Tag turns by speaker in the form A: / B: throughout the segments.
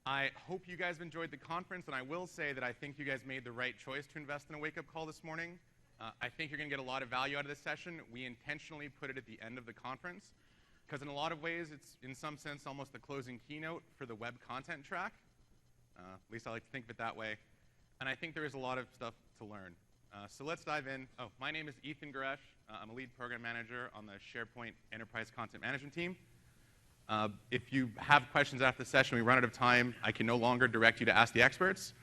A: I hope you guys enjoyed the conference, and I will say that I think you guys made the right choice to invest in a wake-up call this morning. I think you're going to get a lot of value out of this session. We intentionally put it at the end of the conference, because in a lot of ways, it's, in some sense, almost the closing keynote for the web content track. At least I like to think of it that way. And I think there is a lot of stuff to learn. So let's dive in. Oh, my name is Ethan Goresh. I'm a lead program manager on the SharePoint Enterprise Content Management team. If you have questions after the session, we run out of time. I can no longer direct you to ask the experts.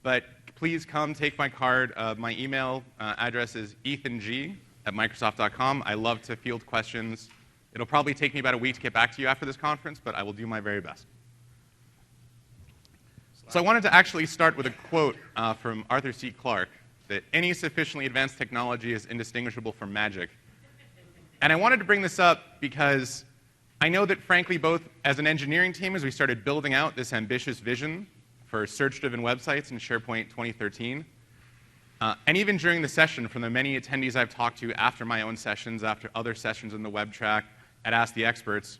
A: But please come take my card. My email address is ethang@microsoft.com. I love to field questions. It'll probably take me about a week to get back to you after this conference, but I will do my very best. So I wanted to actually start with a quote from Arthur C. Clarke, that any sufficiently advanced technology is indistinguishable from magic. And I wanted to bring this up because I know that, frankly, both as an engineering team, as we started building out this ambitious vision for search-driven websites in SharePoint 2013, and even during the session, from the many attendees I've talked to after my own sessions, after other sessions in the web track, at Ask the Experts,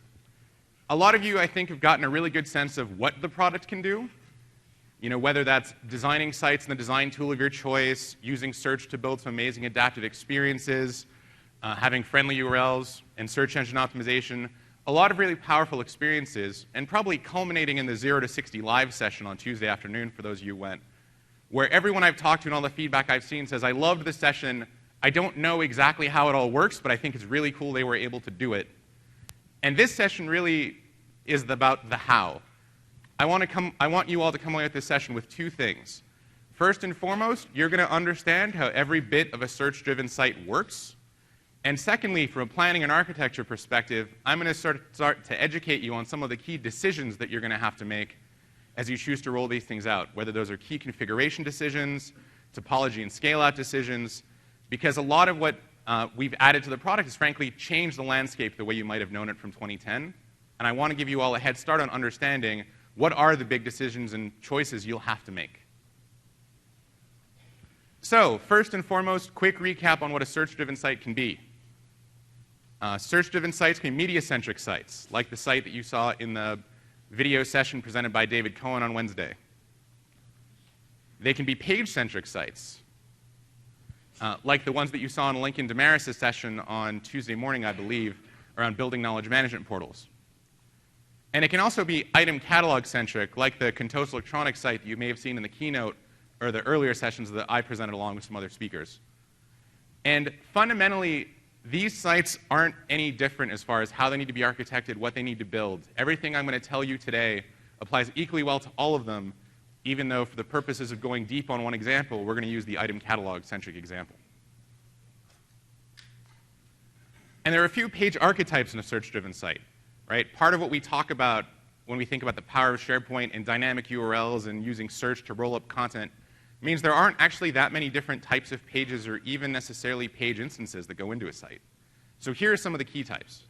A: a lot of you, I think, have gotten a really good sense of what the product can do. You know, whether that's designing sites in the design tool of your choice, using search to build some amazing adaptive experiences, having friendly URLs, and search engine optimization. A lot of really powerful experiences, and probably culminating in the 0 to 60 live session on Tuesday afternoon, for those of you who went, where everyone I've talked to and all the feedback I've seen says, I loved the session. I don't know exactly how it all works, but I think it's really cool they were able to do it. And this session really is about the how. I want you all to come away with this session with two things. First and foremost, you're going to understand how every bit of a search-driven site works. And secondly, from a planning and architecture perspective, I'm going to start to educate you on some of the key decisions that you're going to have to make as you choose to roll these things out, whether those are key configuration decisions, topology and scale-out decisions, because a lot of what we've added to the product has frankly changed the landscape the way you might have known it from 2010. And I want to give you all a head start on understanding what are the big decisions and choices you'll have to make. So, first and foremost, quick recap on what a search-driven site can be. Search-driven sites can be media-centric sites, like the site that you saw in the video session presented by David Cohen on Wednesday. They can be page-centric sites, like the ones that you saw in Lincoln Damaris' session on Tuesday morning, I believe, around building knowledge management portals. And it can also be item catalog-centric, like the Contos Electronics site that you may have seen in the keynote or the earlier sessions that I presented along with some other speakers. And fundamentally, these sites aren't any different as far as how they need to be architected, what they need to build. Everything I'm going to tell you today applies equally well to all of them, even though for the purposes of going deep on one example, we're going to use the item catalog-centric example. And there are a few page archetypes in a search-driven site. Right? Part of what we talk about when we think about the power of SharePoint and dynamic URLs and using search to roll up content means there aren't actually that many different types of pages or even necessarily page instances that go into a site. So here are some of the key types.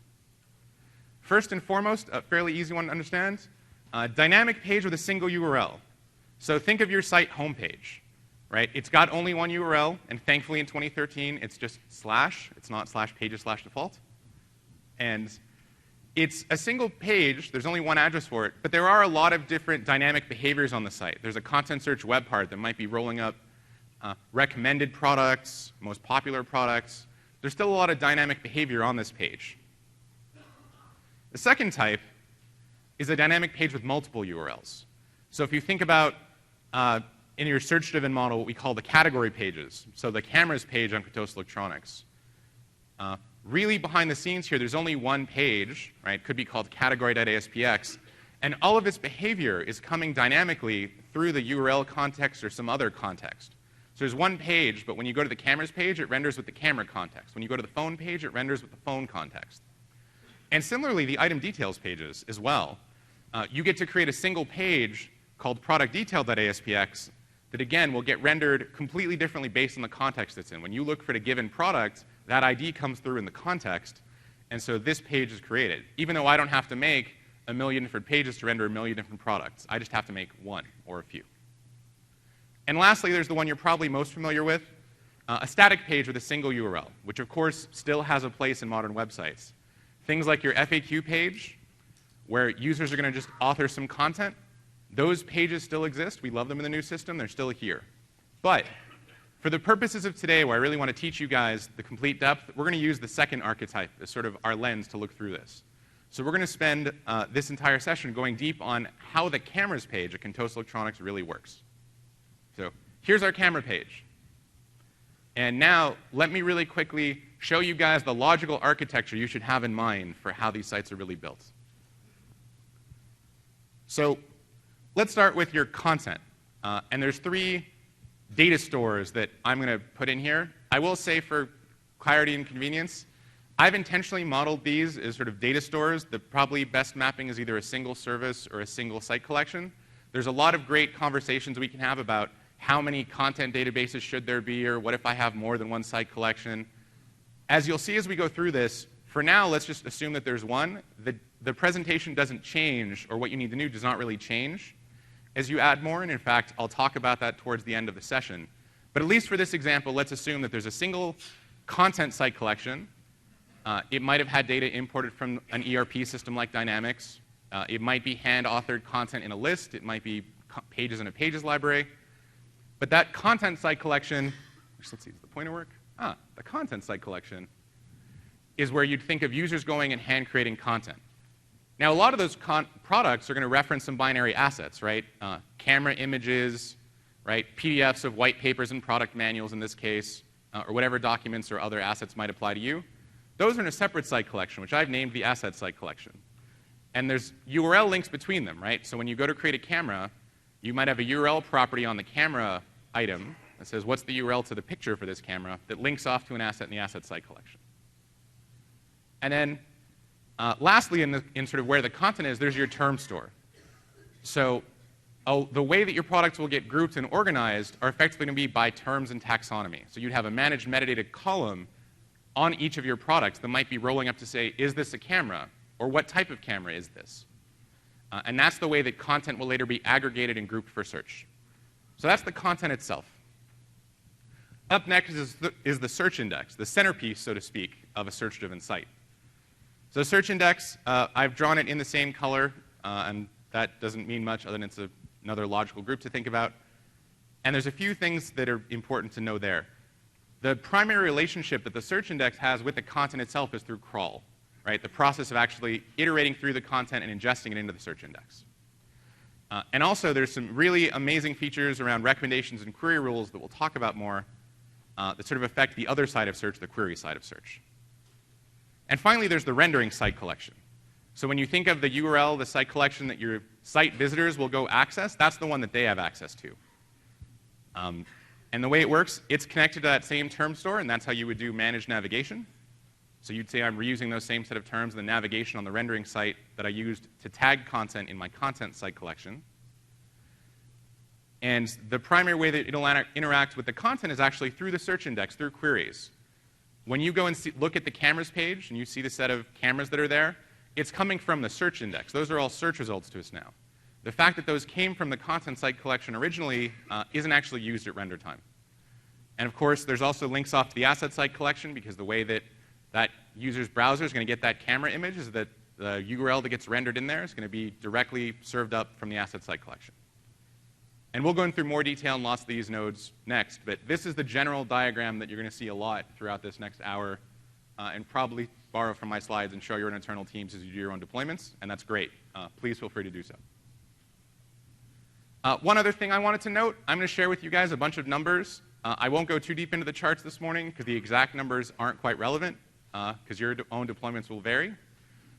A: First and foremost, a fairly easy one to understand, dynamic page with a single URL. So think of your site homepage. Right? It's got only one URL, and thankfully in 2013 it's just slash. It's not slash pages slash default. And it's a single page, there's only one address for it, but there are a lot of different dynamic behaviors on the site. There's a content search web part that might be rolling up recommended products, most popular products. There's still a lot of dynamic behavior on this page. The second type is a dynamic page with multiple URLs. So if you think about, in your search-driven model, what we call the category pages, so the cameras page on Contos Electronics. Really, behind the scenes here, there's only one page, right? Could be called category.aspx, and all of its behavior is coming dynamically through the URL context or some other context. So there's one page, but when you go to the cameras page, it renders with the camera context. When you go to the phone page, it renders with the phone context. And similarly, the item details pages as well. You get to create a single page called productdetail.aspx that, again, will get rendered completely differently based on the context it's in. When you look for a given product, that ID comes through in the context, and so this page is created. Even though I don't have to make a million different pages to render a million different products. I just have to make one or a few. And lastly, there's the one you're probably most familiar with, a static page with a single URL, which of course still has a place in modern websites. Things like your FAQ page, where users are going to just author some content, Those pages still exist. We love them in the new system. They're still here. But for the purposes of today, where I really want to teach you guys the complete depth, we're going to use the second archetype as sort of our lens to look through this. So we're going to spend this entire session going deep on how the cameras page at Contoso Electronics really works. So here's our camera page. And now let me really quickly show you guys the logical architecture you should have in mind for how these sites are really built. So let's start with your content. And there's 3 data stores that I'm going to put in here. I will say for clarity and convenience, I've intentionally modeled these as sort of data stores. The probably best mapping is either a single service or a single site collection. There's a lot of great conversations we can have about how many content databases should there be, or what if I have more than one site collection. As you'll see as we go through this, for now, let's just assume that there's one. The presentation doesn't change, or what you need to do does not really change as you add more, and in fact, I'll talk about that towards the end of the session. But at least for this example, let's assume that there's a single content site collection. It might have had data imported from an ERP system like Dynamics. It might be hand-authored content in a list. It might be pages in a pages library. But that content site collection, which, let's see, does the pointer work? The content site collection is where you'd think of users going and hand-creating content. Now, a lot of those products are going to reference some binary assets, right? Camera images, right? PDFs of white papers and product manuals in this case, or whatever documents or other assets might apply to you. Those are in a separate site collection, which I've named the asset site collection. And there's URL links between them, right? So when you go to create a camera, you might have a URL property on the camera item that says, what's the URL to the picture for this camera, that links off to an asset in the asset site collection. And then lastly, in sort of where the content is, there's your term store. So the way that your products will get grouped and organized are effectively going to be by terms and taxonomy. So you'd have a managed metadata column on each of your products that might be rolling up to say, is this a camera? Or what type of camera is this? And that's the way that content will later be aggregated and grouped for search. So that's the content itself. Up next is the search index, the centerpiece, so to speak, of a search-driven site. So the search index, I've drawn it in the same color, and that doesn't mean much other than it's another logical group to think about. And there's a few things that are important to know there. The primary relationship that the search index has with the content itself is through crawl, right? The process of actually iterating through the content and ingesting it into the search index. And also, there's some really amazing features around recommendations and query rules that we'll talk about more that sort of affect the other side of search, the query side of search. And finally, there's the rendering site collection. So when you think of the URL, the site collection that your site visitors will go access, that's the one that they have access to. And the way it works, it's connected to that same term store, and that's how you would do managed navigation. So you'd say I'm reusing those same set of terms in the navigation on the rendering site that I used to tag content in my content site collection. And the primary way that it'll interact with the content is actually through the search index, through queries. When you go and look at the cameras page and you see the set of cameras that are there, it's coming from the search index. Those are all search results to us now. The fact that those came from the content site collection originally isn't actually used at render time. And of course, there's also links off to the asset site collection, because the way that that user's browser is going to get that camera image is that the URL that gets rendered in there is going to be directly served up from the asset site collection. And we'll go into more detail on lots of these nodes next, but this is the general diagram that you're going to see a lot throughout this next hour, and probably borrow from my slides and show your own internal teams as you do your own deployments, and that's great. Please feel free to do so. One other thing I wanted to note, I'm going to share with you guys a bunch of numbers. I won't go too deep into the charts this morning, because the exact numbers aren't quite relevant, because your own deployments will vary.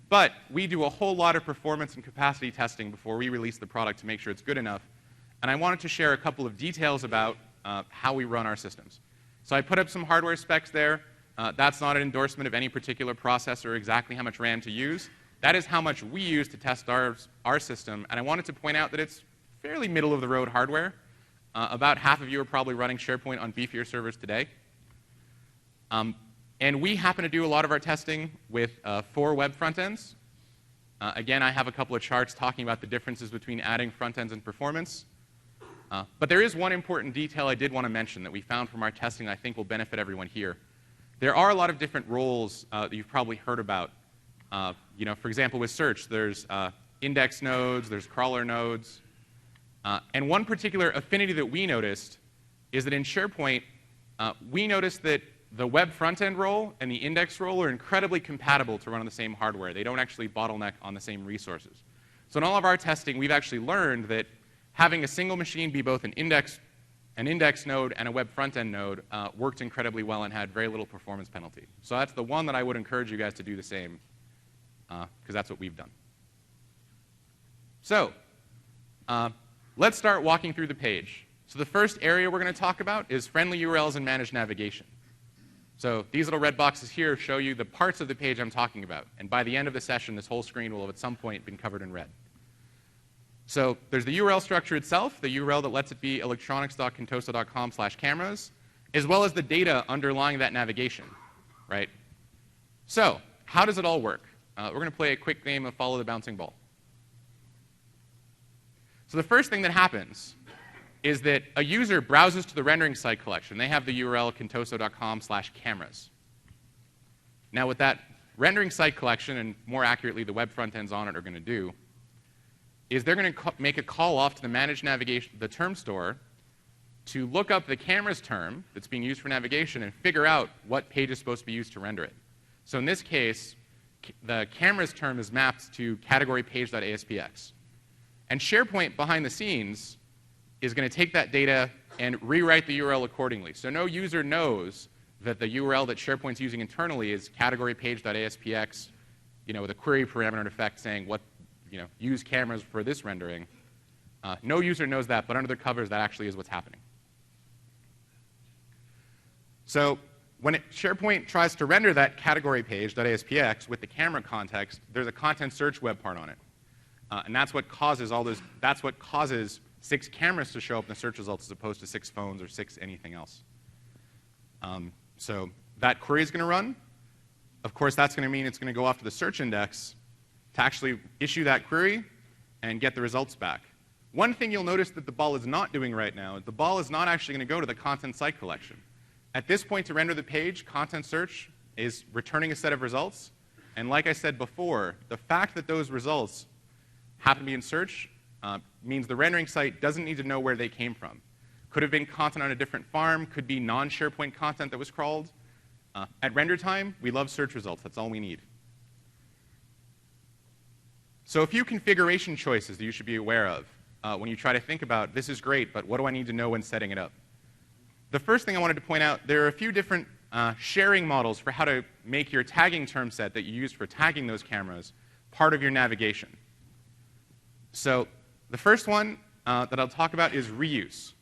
A: But we do a whole lot of performance and capacity testing before we release the product to make sure it's good enough. And I wanted to share a couple of details about how we run our systems. So I put up some hardware specs there. That's not an endorsement of any particular processor or exactly how much RAM to use. That is how much we use to test our system. And I wanted to point out that it's fairly middle-of-the-road hardware. About half of you are probably running SharePoint on beefier servers today. And we happen to do a lot of our testing with 4 web front ends. Again, I have a couple of charts talking about the differences between adding front ends and performance. But there is one important detail I did want to mention that we found from our testing I think will benefit everyone here. There are a lot of different roles that you've probably heard about. For example, with search, there's index nodes, there's crawler nodes. And one particular affinity that we noticed is that in SharePoint, we noticed that the web front-end role and the index role are incredibly compatible to run on the same hardware. They don't actually bottleneck on the same resources. So in all of our testing, we've actually learned that having a single machine be both an index node and a web front-end node worked incredibly well and had very little performance penalty. So that's the one that I would encourage you guys to do the same, because that's what we've done. So let's start walking through the page. So the first area we're going to talk about is friendly URLs and managed navigation. So these little red boxes here show you the parts of the page I'm talking about. And by the end of the session, this whole screen will have at some point been covered in red. So there's the URL structure itself, the URL that lets it be electronics.contoso.com/cameras, as well as the data underlying that navigation, right? So how does it all work? We're going to play a quick game of follow the bouncing ball. So the first thing that happens is that a user browses to the rendering site collection. They have the URL contoso.com/cameras. Now what that rendering site collection, and more accurately the web front ends on it, are going to do is they're going to make a call off to the managed navigation, the term store, to look up the cameras term that's being used for navigation and figure out what page is supposed to be used to render it. So in this case, the cameras term is mapped to category page.aspx. And SharePoint behind the scenes is going to take that data and rewrite the URL accordingly. So no user knows that the URL that SharePoint's using internally is category page.aspx, with a query parameter in effect saying what, use cameras for this rendering. No user knows that, but under the covers, that actually is what's happening. So when SharePoint tries to render that category page.aspx with the camera context, there's a content search web part on it. And that's what causes that's what causes 6 cameras to show up in the search results as opposed to 6 phones or 6 anything else. So that query is going to run. Of course, that's going to mean it's going to go off to the search index to actually issue that query and get the results back. One thing you'll notice that the ball is not doing right now is the ball is not actually going to go to the content site collection. At this point, to render the page, content search is returning a set of results. And like I said before, the fact that those results happen to be in search means the rendering site doesn't need to know where they came from. Could have been content on a different farm, could be non-SharePoint content that was crawled. At render time, we love search results. That's all we need. So a few configuration choices that you should be aware of when you try to think about, this is great, but what do I need to know when setting it up? The first thing I wanted to point out, there are a few different sharing models for how to make your tagging term set that you use for tagging those cameras part of your navigation. So the first one that I'll talk about is reuse.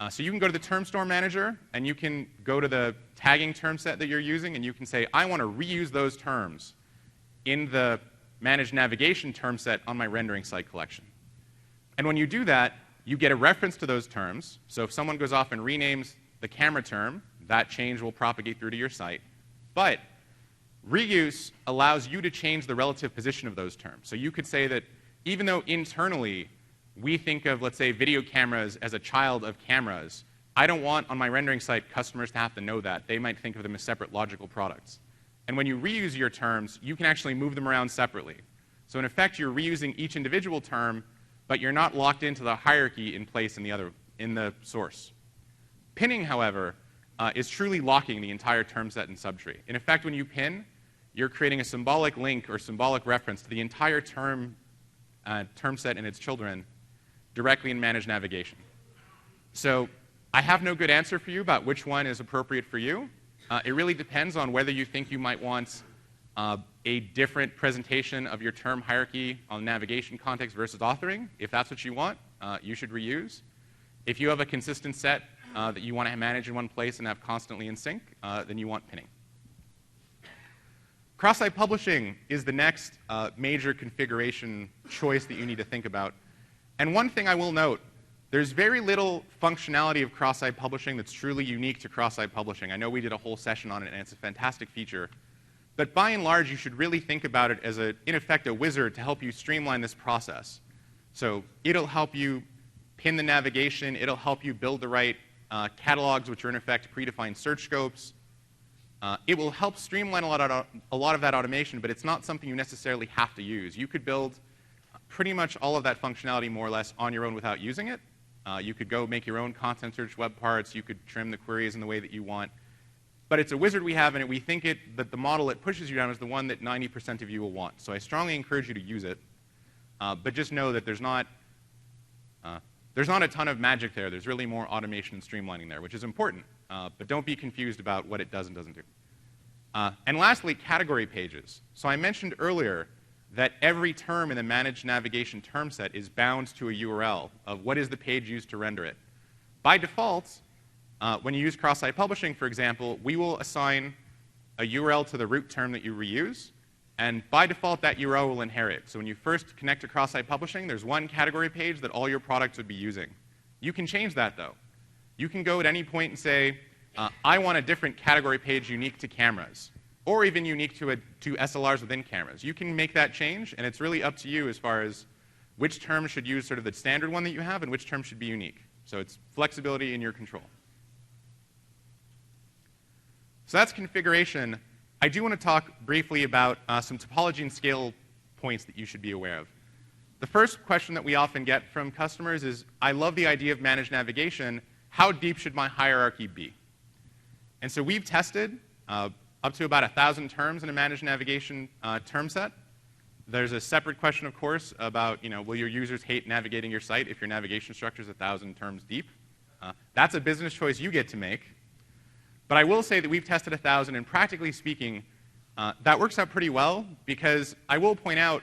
A: So you can go to the term store manager, and you can go to the tagging term set that you're using, and you can say, I want to reuse those terms in the managed navigation term set on my rendering site collection. And when you do that, you get a reference to those terms. So if someone goes off and renames the camera term, that change will propagate through to your site. But reuse allows you to change the relative position of those terms. So you could say that even though internally we think of, let's say, video cameras as a child of cameras, I don't want on my rendering site customers to have to know that. They might think of them as separate logical products. And when you reuse your terms, you can actually move them around separately. So in effect, you're reusing each individual term, but you're not locked into the hierarchy in place in the source. Pinning, however, is truly locking the entire term set and subtree. In effect, when you pin, you're creating a symbolic link or symbolic reference to the entire term set and its children directly in managed navigation. So I have no good answer for you about which one is appropriate for you. It really depends on whether you think you might want a different presentation of your term hierarchy on navigation context versus authoring. If that's what you want, you should reuse. If you have a consistent set that you want to manage in one place and have constantly in sync, then you want pinning. Cross-site publishing is the next major configuration choice that you need to think about. And one thing I will note, there's very little functionality of cross-site publishing that's truly unique to cross-site publishing. I know we did a whole session on it, and it's a fantastic feature. But by and large, you should really think about it as, in effect, a wizard to help you streamline this process. So it'll help you pin the navigation. It'll help you build the right catalogs, which are, in effect, predefined search scopes. It will help streamline a lot of that automation, but it's not something you necessarily have to use. You could build pretty much all of that functionality more or less on your own without using it. You could go make your own content search web parts. You could trim the queries in the way that you want. But it's a wizard we have, and we think that the model it pushes you down is the one that 90% of you will want. So I strongly encourage you to use it. But just know that there's not a ton of magic there. There's really more automation and streamlining there, which is important. But don't be confused about what it does and doesn't do. And lastly, category pages. So I mentioned earlier that every term in the managed navigation term set is bound to a URL of what is the page used to render it. By default, when you use cross-site publishing, for example, we will assign a URL to the root term that you reuse, and by default, that URL will inherit. So when you first connect to cross-site publishing, there's one category page that all your products would be using. You can change that, though. You can go at any point and say, I want a different category page unique to cameras, or even unique to SLRs within cameras. You can make that change, and it's really up to you as far as which term should use sort of the standard one that you have and which term should be unique. So it's flexibility in your control. So that's configuration. I do want to talk briefly about some topology and scale points that you should be aware of. The first question that we often get from customers is, I love the idea of managed navigation. How deep should my hierarchy be? And so we've tested up to about 1,000 terms in a managed navigation term set. There's a separate question, of course, about, will your users hate navigating your site if your navigation structure is 1,000 terms deep? That's a business choice you get to make. But I will say that we've tested 1,000, and practically speaking, that works out pretty well, because I will point out,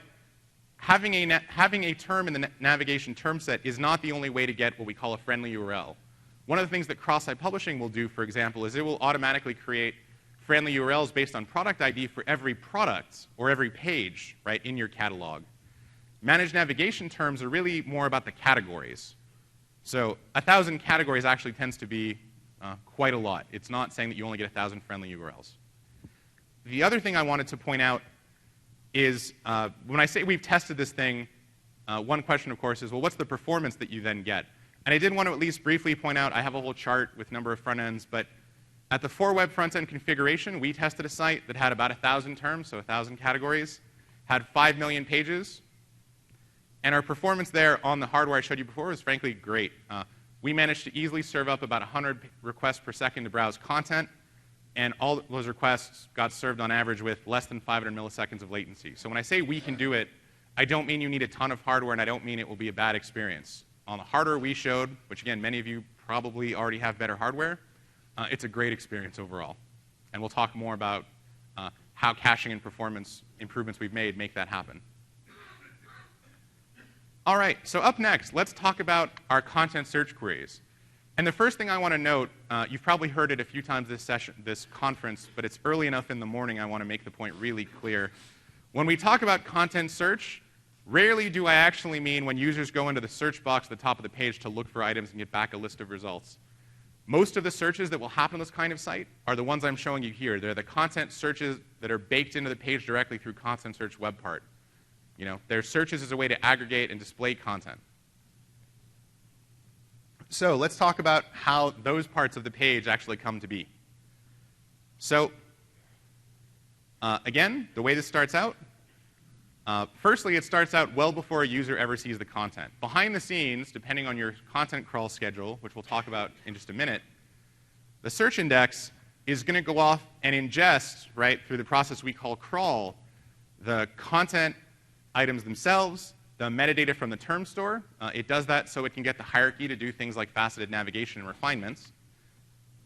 A: having a term in the navigation term set is not the only way to get what we call a friendly URL. One of the things that cross-site publishing will do, for example, is it will automatically create friendly URLs based on product ID for every product or every page, right, in your catalog. Managed navigation terms are really more about the categories. So 1,000 categories actually tends to be quite a lot. It's not saying that you only get 1,000 friendly URLs. The other thing I wanted to point out is when I say we've tested this thing, one question, of course, is, well, what's the performance that you then get? And I did want to at least briefly point out, I have a whole chart with number of front ends, but at the 4-web front-end configuration, we tested a site that had about 1,000 terms, so 1,000 categories, had 5 million pages, and our performance there on the hardware I showed you before was frankly great. We managed to easily serve up about 100 requests per second to browse content, and all those requests got served on average with less than 500 milliseconds of latency. So when I say we can do it, I don't mean you need a ton of hardware, and I don't mean it will be a bad experience. On the hardware we showed, which again, many of you probably already have better hardware, it's a great experience overall. And we'll talk more about how caching and performance improvements we've made make that happen. All right, so up next, let's talk about our content search queries. And the first thing I want to note, you've probably heard it a few times this conference, but it's early enough in the morning I want to make the point really clear. When we talk about content search, rarely do I actually mean when users go into the search box at the top of the page to look for items and get back a list of results. Most of the searches that will happen on this kind of site are the ones I'm showing you here. They're the content searches that are baked into the page directly through content search web part. They're searches as a way to aggregate and display content. So let's talk about how those parts of the page actually come to be. So again, the way this starts out, firstly, it starts out well before a user ever sees the content. Behind the scenes, depending on your content crawl schedule, which we'll talk about in just a minute, the search index is going to go off and ingest, right, through the process we call crawl, the content items themselves, the metadata from the term store. It does that so it can get the hierarchy to do things like faceted navigation and refinements.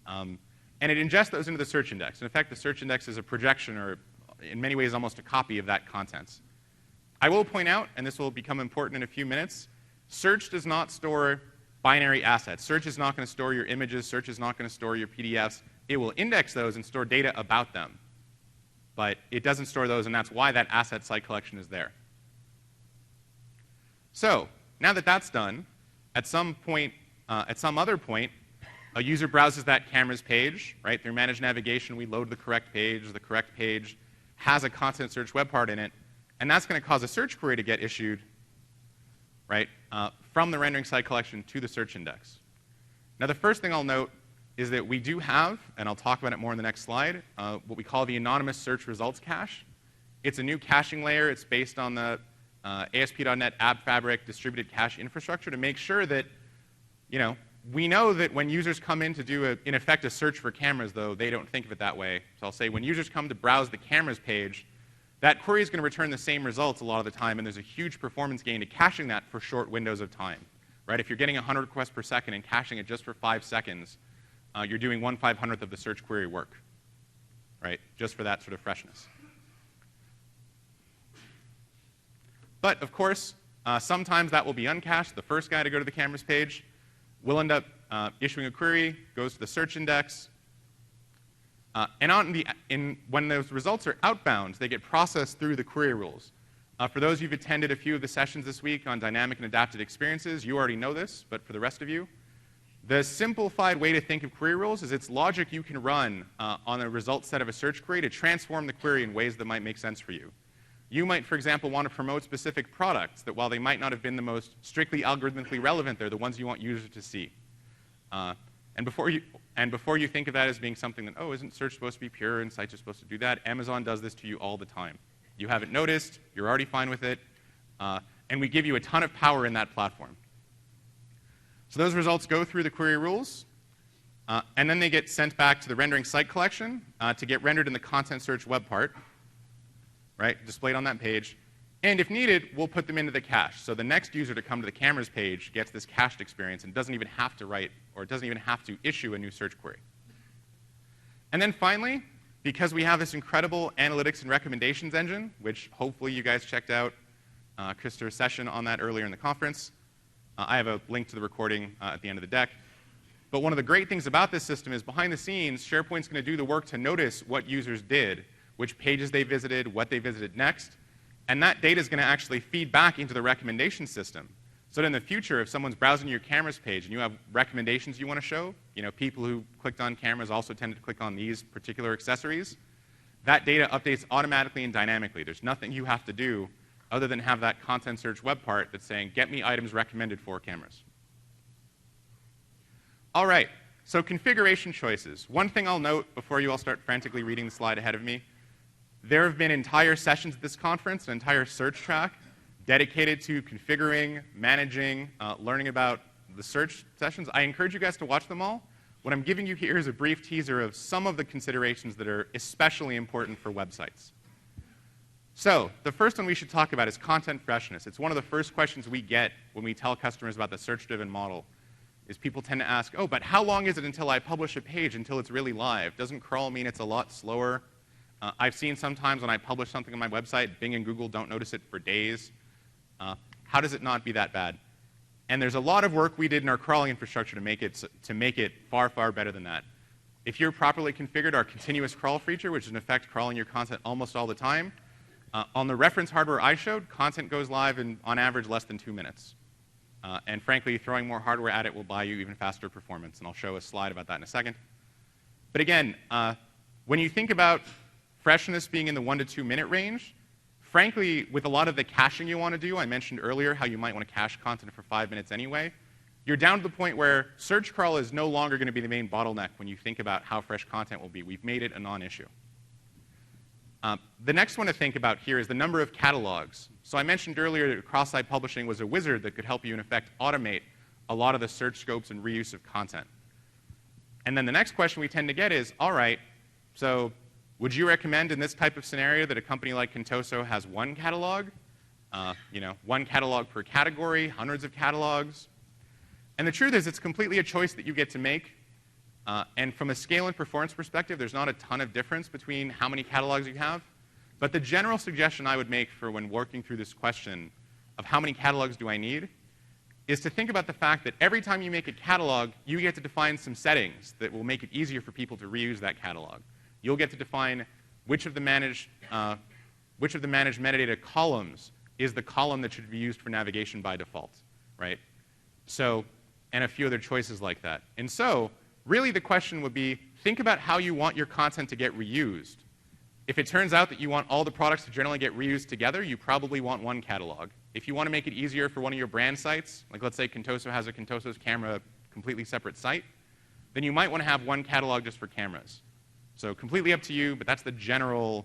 A: And it ingests those into the search index. In fact, the search index is a projection, or in many ways almost a copy of that content. I will point out, and this will become important in a few minutes, search does not store binary assets. Search is not going to store your images. Search is not going to store your PDFs. It will index those and store data about them. But it doesn't store those, and that's why that asset site collection is there. So now that that's done, at some other point, a user browses that camera's page, right? Through managed navigation, we load the correct page. The correct page has a content search web part in it, and that's going to cause a search query to get issued, right, from the rendering site collection to the search index. Now, the first thing I'll note is that we do have, and I'll talk about it more in the next slide, what we call the anonymous search results cache. It's a new caching layer. It's based on the ASP.NET App Fabric distributed cache infrastructure to make sure that, we know that when users come in to do, in effect, a search for cameras, though they don't think of it that way. So I'll say when users come to browse the cameras page, that query is going to return the same results a lot of the time, and there's a huge performance gain to caching that for short windows of time. Right? If you're getting 100 requests per second and caching it just for 5 seconds, you're doing 1/500th of the search query work, right? Just for that sort of freshness. But of course, sometimes that will be uncached. The first guy to go to the cameras page will end up issuing a query, goes to the search index, and when those results are outbound, they get processed through the query rules. For those who've attended a few of the sessions this week on dynamic and adapted experiences, you already know this, but for the rest of you, the simplified way to think of query rules is it's logic you can run on a result set of a search query to transform the query in ways that might make sense for you. You might, for example, want to promote specific products that, while they might not have been the most strictly algorithmically relevant, they're the ones you want users to see. And before you think of that as being something that, oh, isn't search supposed to be pure and sites are supposed to do that? Amazon does this to you all the time. You haven't noticed, you're already fine with it, and we give you a ton of power in that platform. So those results go through the query rules, and then they get sent back to the rendering site collection to get rendered in the content search web part, right, displayed on that page. And if needed, we'll put them into the cache. So the next user to come to the cameras page gets this cached experience and doesn't even have to write, or doesn't even have to issue a new search query. And then finally, because we have this incredible analytics and recommendations engine, which hopefully you guys checked out Krister's session on that earlier in the conference. I have a link to the recording at the end of the deck. But one of the great things about this system is behind the scenes, SharePoint's going to do the work to notice what users did, which pages they visited, what they visited next, and that data is going to actually feed back into the recommendation system. So that in the future, if someone's browsing your cameras page and you have recommendations you want to show, people who clicked on cameras also tended to click on these particular accessories, that data updates automatically and dynamically. There's nothing you have to do other than have that content search web part that's saying, get me items recommended for cameras. All right, so configuration choices. One thing I'll note before you all start frantically reading the slide ahead of me, there have been entire sessions at this conference, an entire search track, dedicated to configuring, managing, learning about the search sessions. I encourage you guys to watch them all. What I'm giving you here is a brief teaser of some of the considerations that are especially important for websites. So the first one we should talk about is content freshness. It's one of the first questions we get when we tell customers about the search-driven model, is people tend to ask, oh, but how long is it until I publish a page, until it's really live? Doesn't crawl mean it's a lot slower? I've seen sometimes when I publish something on my website, Bing and Google don't notice it for days. How does it not be that bad? And there's a lot of work we did in our crawling infrastructure to make it far, far better than that. If you're properly configured, our continuous crawl feature, which is in effect crawling your content almost all the time, on the reference hardware I showed, content goes live in, on average, less than 2 minutes. And frankly, throwing more hardware at it will buy you even faster performance. And I'll show a slide about that in a second. But again, when you think about freshness being in the 1 to 2 minute range, frankly, with a lot of the caching you want to do, I mentioned earlier how you might want to cache content for 5 minutes anyway, you're down to the point where search crawl is no longer going to be the main bottleneck when you think about how fresh content will be. We've made it a non-issue. The next one to think about here is the number of catalogs. So I mentioned earlier that cross-site publishing was a wizard that could help you, in effect, automate a lot of the search scopes and reuse of content. And then the next question we tend to get is, all right, so would you recommend in this type of scenario that a company like Contoso has one catalog? One catalog per category, hundreds of catalogs? And the truth is, it's completely a choice that you get to make. And from a scale and performance perspective, there's not a ton of difference between how many catalogs you have. But the general suggestion I would make for when working through this question of how many catalogs do I need is to think about the fact that every time you make a catalog, you get to define some settings that will make it easier for people to reuse that catalog. You'll get to define which of the managed metadata columns is the column that should be used for navigation by default, right? So, and a few other choices like that. And so, really the question would be, think about how you want your content to get reused. If it turns out that you want all the products to generally get reused together, you probably want one catalog. If you want to make it easier for one of your brand sites, like let's say Contoso has a Contoso's camera completely separate site, then you might want to have one catalog just for cameras. So completely up to you, but that's the general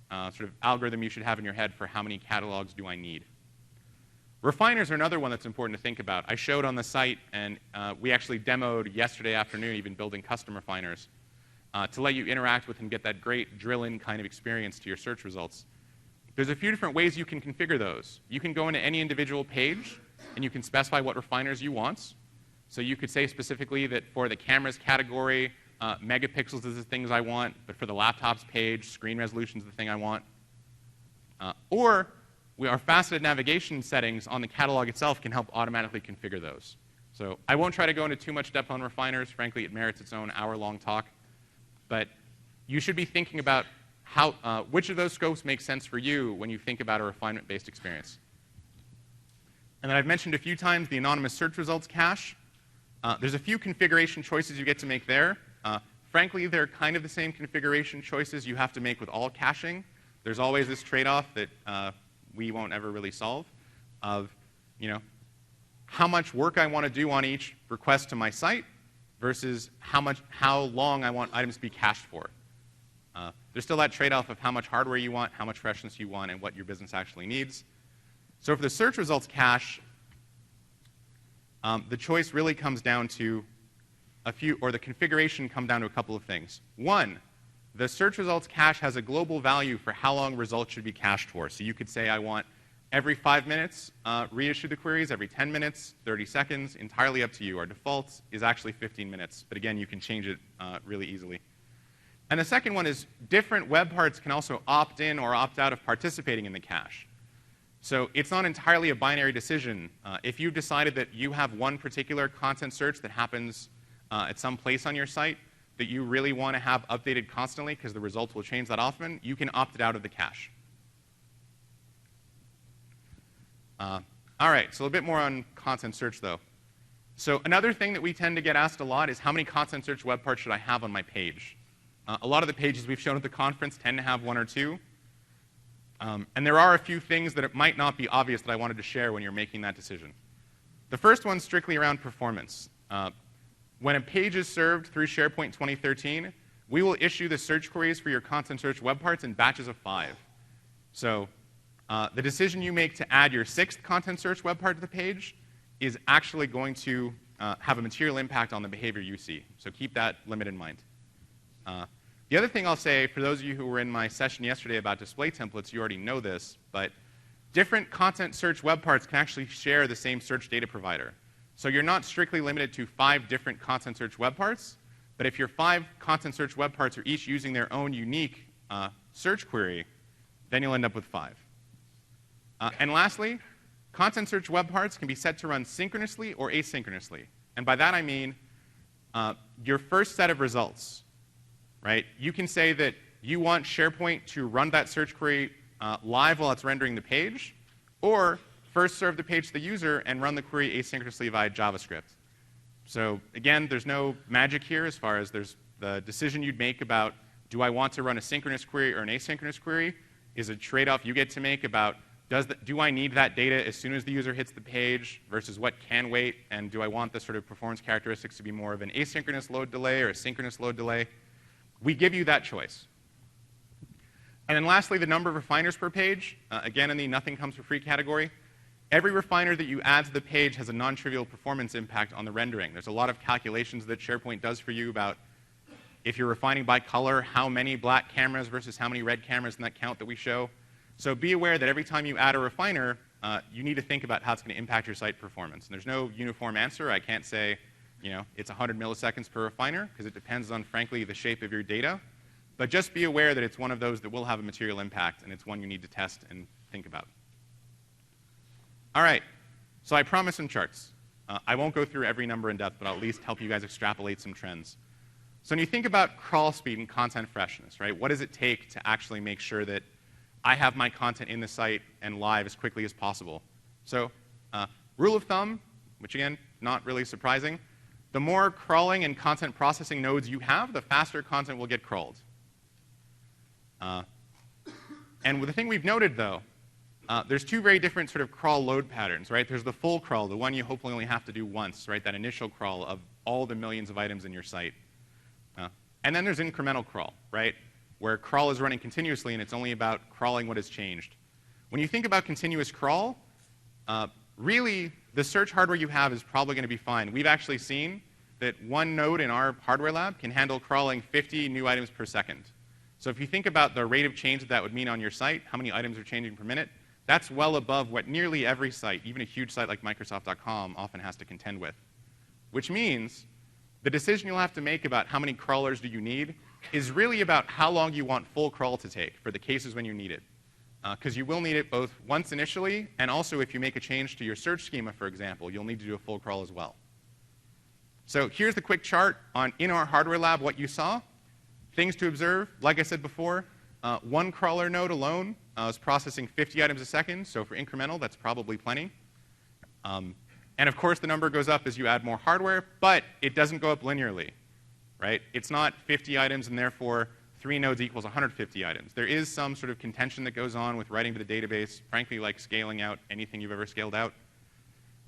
A: sort of algorithm you should have in your head for how many catalogs do I need. Refiners are another one that's important to think about. I showed on the site, and we actually demoed yesterday afternoon even building custom refiners to let you interact with and get that great drill-in kind of experience to your search results. There's a few different ways you can configure those. You can go into any individual page, and you can specify what refiners you want. So you could say specifically that for the cameras category, megapixels is the things I want, but for the laptops page, screen resolution is the thing I want. Or our faceted navigation settings on the catalog itself can help automatically configure those. So I won't try to go into too much depth on refiners. Frankly, it merits its own hour-long talk. But you should be thinking about which of those scopes make sense for you when you think about a refinement-based experience. And then I've mentioned a few times the anonymous search results cache. There's a few configuration choices you get to make there. Frankly, they're kind of the same configuration choices you have to make with all caching. There's always this trade-off that we won't ever really solve of, how much work I want to do on each request to my site versus how long I want items to be cached for. There's still that trade-off of how much hardware you want, how much freshness you want, and what your business actually needs. So for the search results cache, the choice really comes down to the configuration comes down to a couple of things. One, the search results cache has a global value for how long results should be cached for. So you could say I want every 5 minutes reissue the queries, every 10 minutes, 30 seconds, entirely up to you. Our default is actually 15 minutes, but again, you can change it really easily. And the second one is different web parts can also opt in or opt out of participating in the cache. So it's not entirely a binary decision. If you decided that you have one particular content search that happens at some place on your site that you really want to have updated constantly because the results will change that often, you can opt it out of the cache. All right, so a bit more on content search, though. So another thing that we tend to get asked a lot is how many content search web parts should I have on my page? A lot of the pages we've shown at the conference tend to have one or two. And there are a few things that it might not be obvious that I wanted to share when you're making that decision. The first one's strictly around performance. When a page is served through SharePoint 2013, we will issue the search queries for your content search web parts in batches of 5. So the decision you make to add your 6th content search web part to the page is actually going to have a material impact on the behavior you see. So keep that limit in mind. The other thing I'll say, for those of you who were in my session yesterday about display templates, you already know this, but different content search web parts can actually share the same search data provider. So you're not strictly limited to 5 different content search web parts, but if your 5 content search web parts are each using their own unique search query, then you'll end up with 5. And lastly, content search web parts can be set to run synchronously or asynchronously. And by that I mean your first set of results. Right? You can say that you want SharePoint to run that search query live while it's rendering the page, or first serve the page to the user and run the query asynchronously via JavaScript. So again, there's no magic here as far as there's the decision you'd make about do I want to run a synchronous query or an asynchronous query is a trade-off you get to make about do I need that data as soon as the user hits the page versus what can wait, and do I want the sort of performance characteristics to be more of an asynchronous load delay or a synchronous load delay? We give you that choice. And then lastly, the number of refiners per page. Again, in the nothing comes for free category. Every refiner that you add to the page has a non-trivial performance impact on the rendering. There's a lot of calculations that SharePoint does for you about if you're refining by color, how many black cameras versus how many red cameras in that count that we show. So be aware that every time you add a refiner, you need to think about how it's going to impact your site performance. And there's no uniform answer. I can't say, it's 100 milliseconds per refiner, because it depends on, frankly, the shape of your data. But just be aware that it's one of those that will have a material impact, and it's one you need to test and think about. All right, so I promised some charts. I won't go through every number in depth, but I'll at least help you guys extrapolate some trends. So when you think about crawl speed and content freshness, right, what does it take to actually make sure that I have my content in the site and live as quickly as possible? So rule of thumb, which again, not really surprising, the more crawling and content processing nodes you have, the faster content will get crawled. And the thing we've noted, though, there's 2 very different sort of crawl load patterns, right? There's the full crawl, the one you hopefully only have to do once, right? That initial crawl of all the millions of items in your site. And then there's incremental crawl, right? Where crawl is running continuously and it's only about crawling what has changed. When you think about continuous crawl, really, the search hardware you have is probably going to be fine. We've actually seen that one node in our hardware lab can handle crawling 50 new items per second. So if you think about the rate of change that would mean on your site, how many items are changing per minute, that's well above what nearly every site, even a huge site like Microsoft.com, often has to contend with. Which means the decision you'll have to make about how many crawlers do you need is really about how long you want full crawl to take for the cases when you need it. Because you will need it both once initially, and also if you make a change to your search schema, for example, you'll need to do a full crawl as well. So here's the quick chart on, in our hardware lab, what you saw. Things to observe, like I said before, one crawler node alone is processing 50 items a second, so for incremental, that's probably plenty. And of course, the number goes up as you add more hardware, but it doesn't go up linearly, right? It's not 50 items and therefore 3 nodes equals 150 items. There is some sort of contention that goes on with writing to the database, frankly, like scaling out anything you've ever scaled out.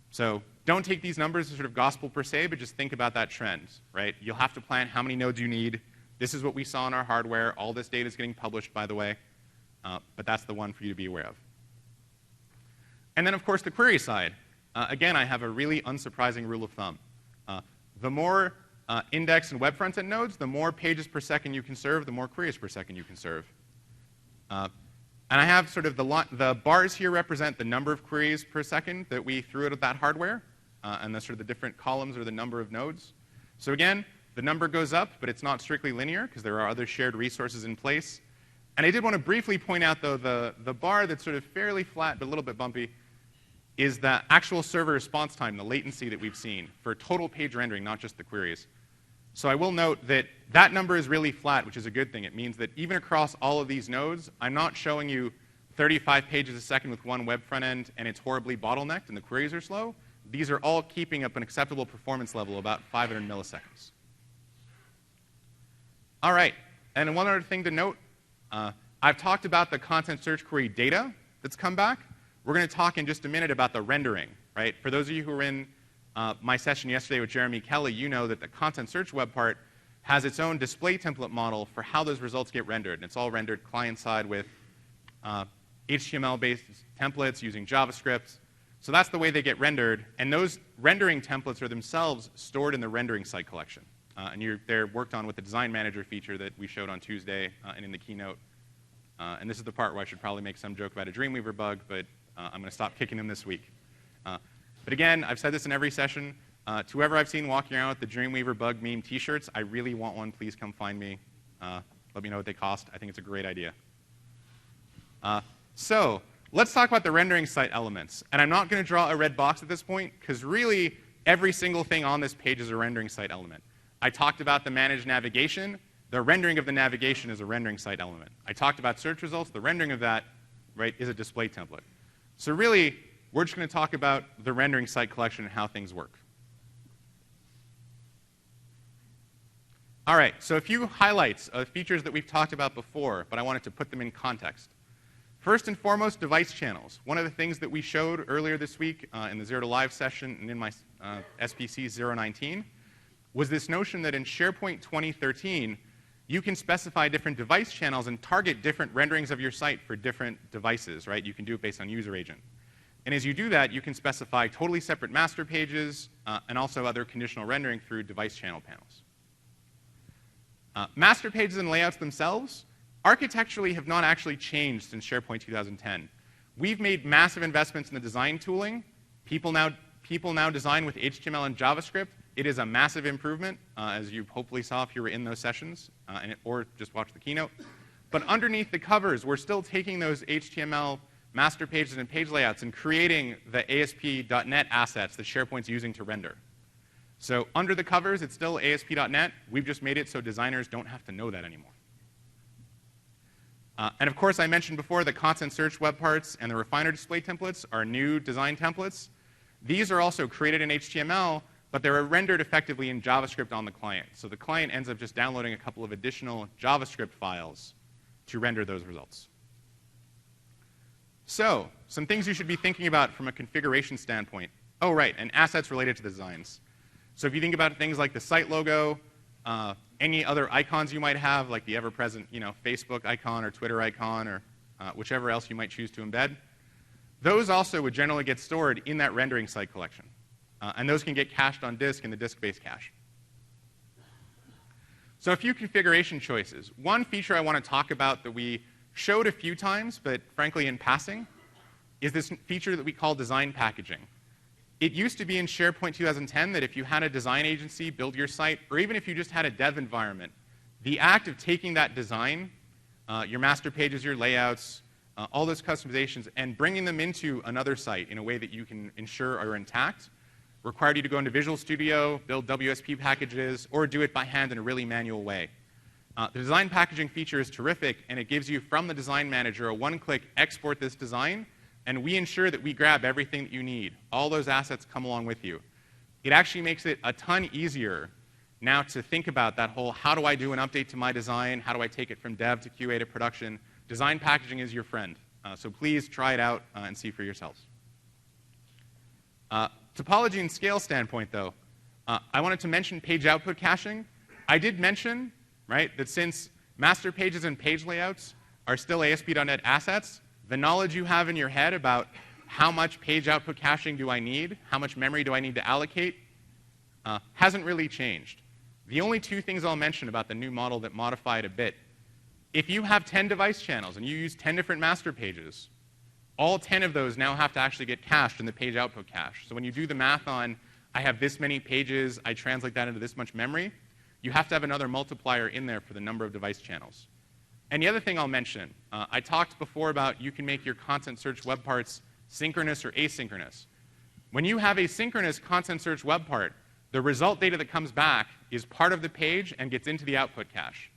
A: So don't take these numbers as sort of gospel per se, but just think about that trend, right? You'll have to plan how many nodes you need. This is what we saw in our hardware. All this data is getting published, by the way, but that's the one for you to be aware of. And then, of course, the query side. Again, I have a really unsurprising rule of thumb. The more index and web front-end nodes, the more pages per second you can serve, the more queries per second you can serve. And I have sort of the bars here represent the number of queries per second that we threw at that hardware, and the sort of the different columns are the number of nodes. So again, the number goes up, but it's not strictly linear because there are other shared resources in place. And I did want to briefly point out, though, the bar that's sort of fairly flat but a little bit bumpy is the actual server response time, the latency that we've seen for total page rendering, not just the queries. So I will note that that number is really flat, which is a good thing. It means that even across all of these nodes, I'm not showing you 35 pages a second with one web front end and it's horribly bottlenecked and the queries are slow. These are all keeping up an acceptable performance level, about 500 milliseconds. All right, and one other thing to note, I've talked about the content search query data that's come back. We're going to talk in just a minute about the rendering, right? For those of you who were in my session yesterday with Jeremy Kelly, you know that the content search web part has its own display template model for how those results get rendered. And it's all rendered client-side with HTML-based templates using JavaScript. So that's the way they get rendered. And those rendering templates are themselves stored in the rendering site collection. And they're worked on with the Design Manager feature that we showed on Tuesday and in the keynote. And this is the part where I should probably make some joke about a Dreamweaver bug, but I'm going to stop kicking them this week. But again, I've said this in every session. To whoever I've seen walking around with the Dreamweaver bug meme T-shirts, I really want one. Please come find me. Let me know what they cost. I think it's a great idea. So let's talk about the rendering site elements. And I'm not going to draw a red box at this point, because really every single thing on this page is a rendering site element. I talked about the managed navigation. The rendering of the navigation is a rendering site element. I talked about search results. The rendering of that, right, is a display template. So really, we're just going to talk about the rendering site collection and how things work. All right, so a few highlights of features that we've talked about before, but I wanted to put them in context. First and foremost, device channels. One of the things that we showed earlier this week in the 0 to Live session and in my SPC190 was this notion that in SharePoint 2013, you can specify different device channels and target different renderings of your site for different devices, right? You can do it based on user agent. And as you do that, you can specify totally separate master pages and also other conditional rendering through device channel panels. Master pages and layouts themselves, architecturally, have not actually changed since SharePoint 2010. We've made massive investments in the design tooling. People now design with HTML and JavaScript. It is a massive improvement, as you hopefully saw if you were in those sessions, or just watched the keynote. But underneath the covers, we're still taking those HTML master pages and page layouts and creating the ASP.NET assets that SharePoint's using to render. So under the covers, it's still ASP.NET. We've just made it so designers don't have to know that anymore. And of course, I mentioned before the content search web parts and the refiner display templates are new design templates. These are also created in HTML, but they're rendered effectively in JavaScript on the client. So the client ends up just downloading a couple of additional JavaScript files to render those results. So some things you should be thinking about from a configuration standpoint. Oh, right, and assets related to the designs. So if you think about things like the site logo, any other icons you might have, like the ever-present Facebook icon or Twitter icon or whichever else you might choose to embed, those also would generally get stored in that rendering site collection. And those can get cached on disk in the disk-based cache. So a few configuration choices. One feature I want to talk about that we showed a few times, but frankly in passing, is this feature that we call design packaging. It used to be in SharePoint 2010 that if you had a design agency build your site, or even if you just had a dev environment, the act of taking that design, your master pages, your layouts, all those customizations, and bringing them into another site in a way that you can ensure are intact, required you to go into Visual Studio, build WSP packages, or do it by hand in a really manual way. The design packaging feature is terrific, and it gives you, from the design manager, a one-click export this design, and we ensure that we grab everything that you need. All those assets come along with you. It actually makes it a ton easier now to think about that whole, how do I do an update to my design? How do I take it from dev to QA to production? Design packaging is your friend. So please try it out and see for yourselves. Topology and scale standpoint, though, I wanted to mention page output caching. I did mention, right, that since master pages and page layouts are still ASP.NET assets, the knowledge you have in your head about how much page output caching do I need, how much memory do I need to allocate, hasn't really changed. The only two things I'll mention about the new model that modify it a bit, if you have 10 device channels and you use 10 different master pages, all 10 of those now have to actually get cached in the page output cache. So when you do the math on, I have this many pages, I translate that into this much memory, you have to have another multiplier in there for the number of device channels. And the other thing I'll mention, I talked before about you can make your content search web parts synchronous or asynchronous. When you have a synchronous content search web part, the result data that comes back is part of the page and gets into the output cache.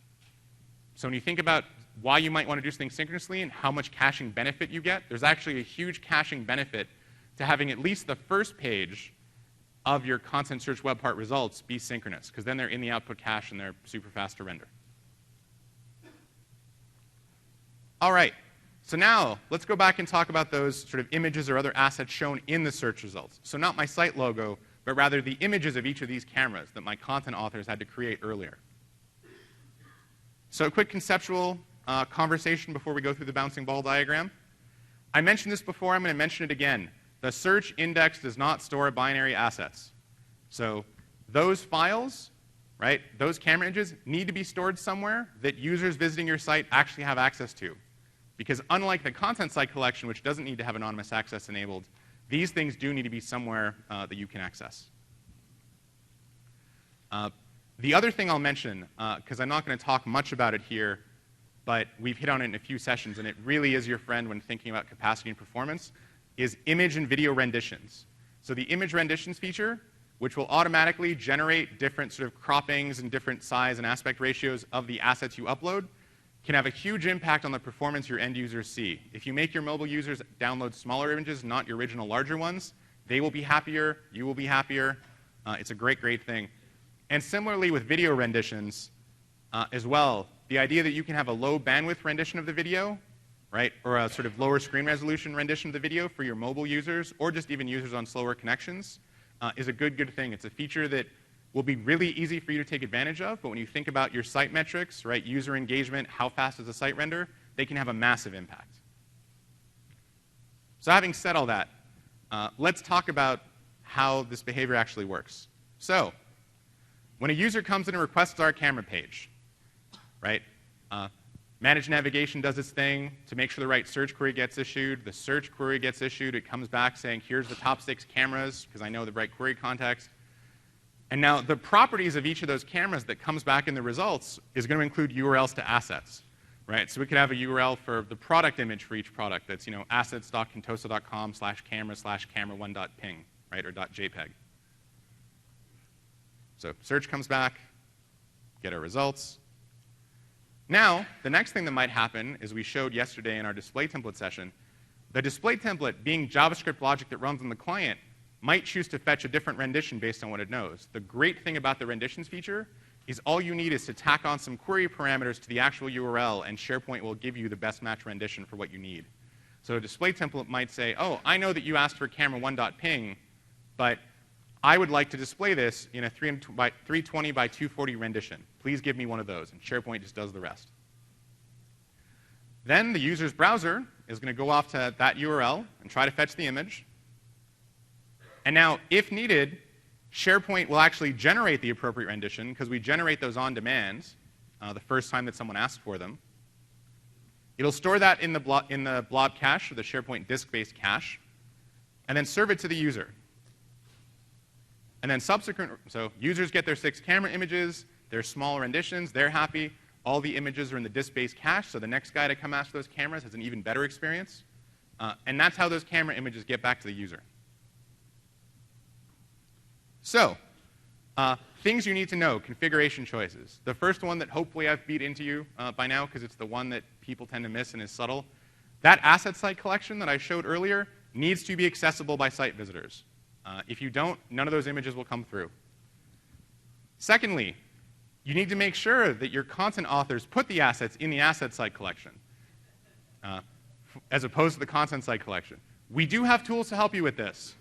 A: So when you think about why you might want to do things synchronously and how much caching benefit you get, there's actually a huge caching benefit to having at least the first page of your content search web part results be synchronous, because then they're in the output cache and they're super fast to render. All right, so now let's go back and talk about those sort of images or other assets shown in the search results. So not my site logo, but rather the images of each of these cameras that my content authors had to create earlier. So a quick conceptual conversation before we go through the bouncing ball diagram. I mentioned this before, I'm going to mention it again. The search index does not store binary assets. So those files, right, those camera images need to be stored somewhere that users visiting your site actually have access to. Because unlike the content site collection, which doesn't need to have anonymous access enabled, these things do need to be somewhere that you can access. The other thing I'll mention, because I'm not going to talk much about it here, but we've hit on it in a few sessions, and it really is your friend when thinking about capacity and performance, is image and video renditions. So the image renditions feature, which will automatically generate different sort of croppings and different size and aspect ratios of the assets you upload, can have a huge impact on the performance your end users see. If you make your mobile users download smaller images, not your original larger ones, they will be happier, you will be happier. It's a great, great thing. And similarly with video renditions as well, the idea that you can have a low bandwidth rendition of the video, right, or a sort of lower screen resolution rendition of the video for your mobile users, or just even users on slower connections, is a good thing. It's a feature that will be really easy for you to take advantage of, but when you think about your site metrics, right, user engagement, how fast does a site render, they can have a massive impact. So having said all that, let's talk about how this behavior actually works. So when a user comes in and requests our camera page, right, managed navigation does its thing to make sure the right search query gets issued. The search query gets issued. It comes back saying, here's the top 6 cameras, because I know the right query context. And now the properties of each of those cameras that comes back in the results is going to include URLs to assets, right? So we could have a URL for the product image for each product that's, you know, assets.contoso.com/camera1.ping, right, or .jpeg. So search comes back, get our results. Now, the next thing that might happen, as we showed yesterday in our display template session, the display template, being JavaScript logic that runs on the client, might choose to fetch a different rendition based on what it knows. The great thing about the renditions feature is all you need is to tack on some query parameters to the actual URL, and SharePoint will give you the best match rendition for what you need. So a display template might say, oh, I know that you asked for camera1.ping, but I would like to display this in a 320 by 240 rendition. Please give me one of those, and SharePoint just does the rest. Then the user's browser is going to go off to that URL and try to fetch the image. And now, if needed, SharePoint will actually generate the appropriate rendition, because we generate those on demand the first time that someone asks for them. It'll store that in the blob cache, or the SharePoint disk-based cache, and then serve it to the user. And then so users get their 6 camera images, their small renditions, they're happy. All the images are in the disk-based cache, so the next guy to come ask for those cameras has an even better experience. And that's how those camera images get back to the user. So, things you need to know, configuration choices. The first one that hopefully I've beat into you by now, because it's the one that people tend to miss and is subtle. That asset site collection that I showed earlier needs to be accessible by site visitors. If you don't, none of those images will come through. Secondly, you need to make sure that your content authors put the assets in the asset site collection, as opposed to the content site collection. We do have tools to help you with this.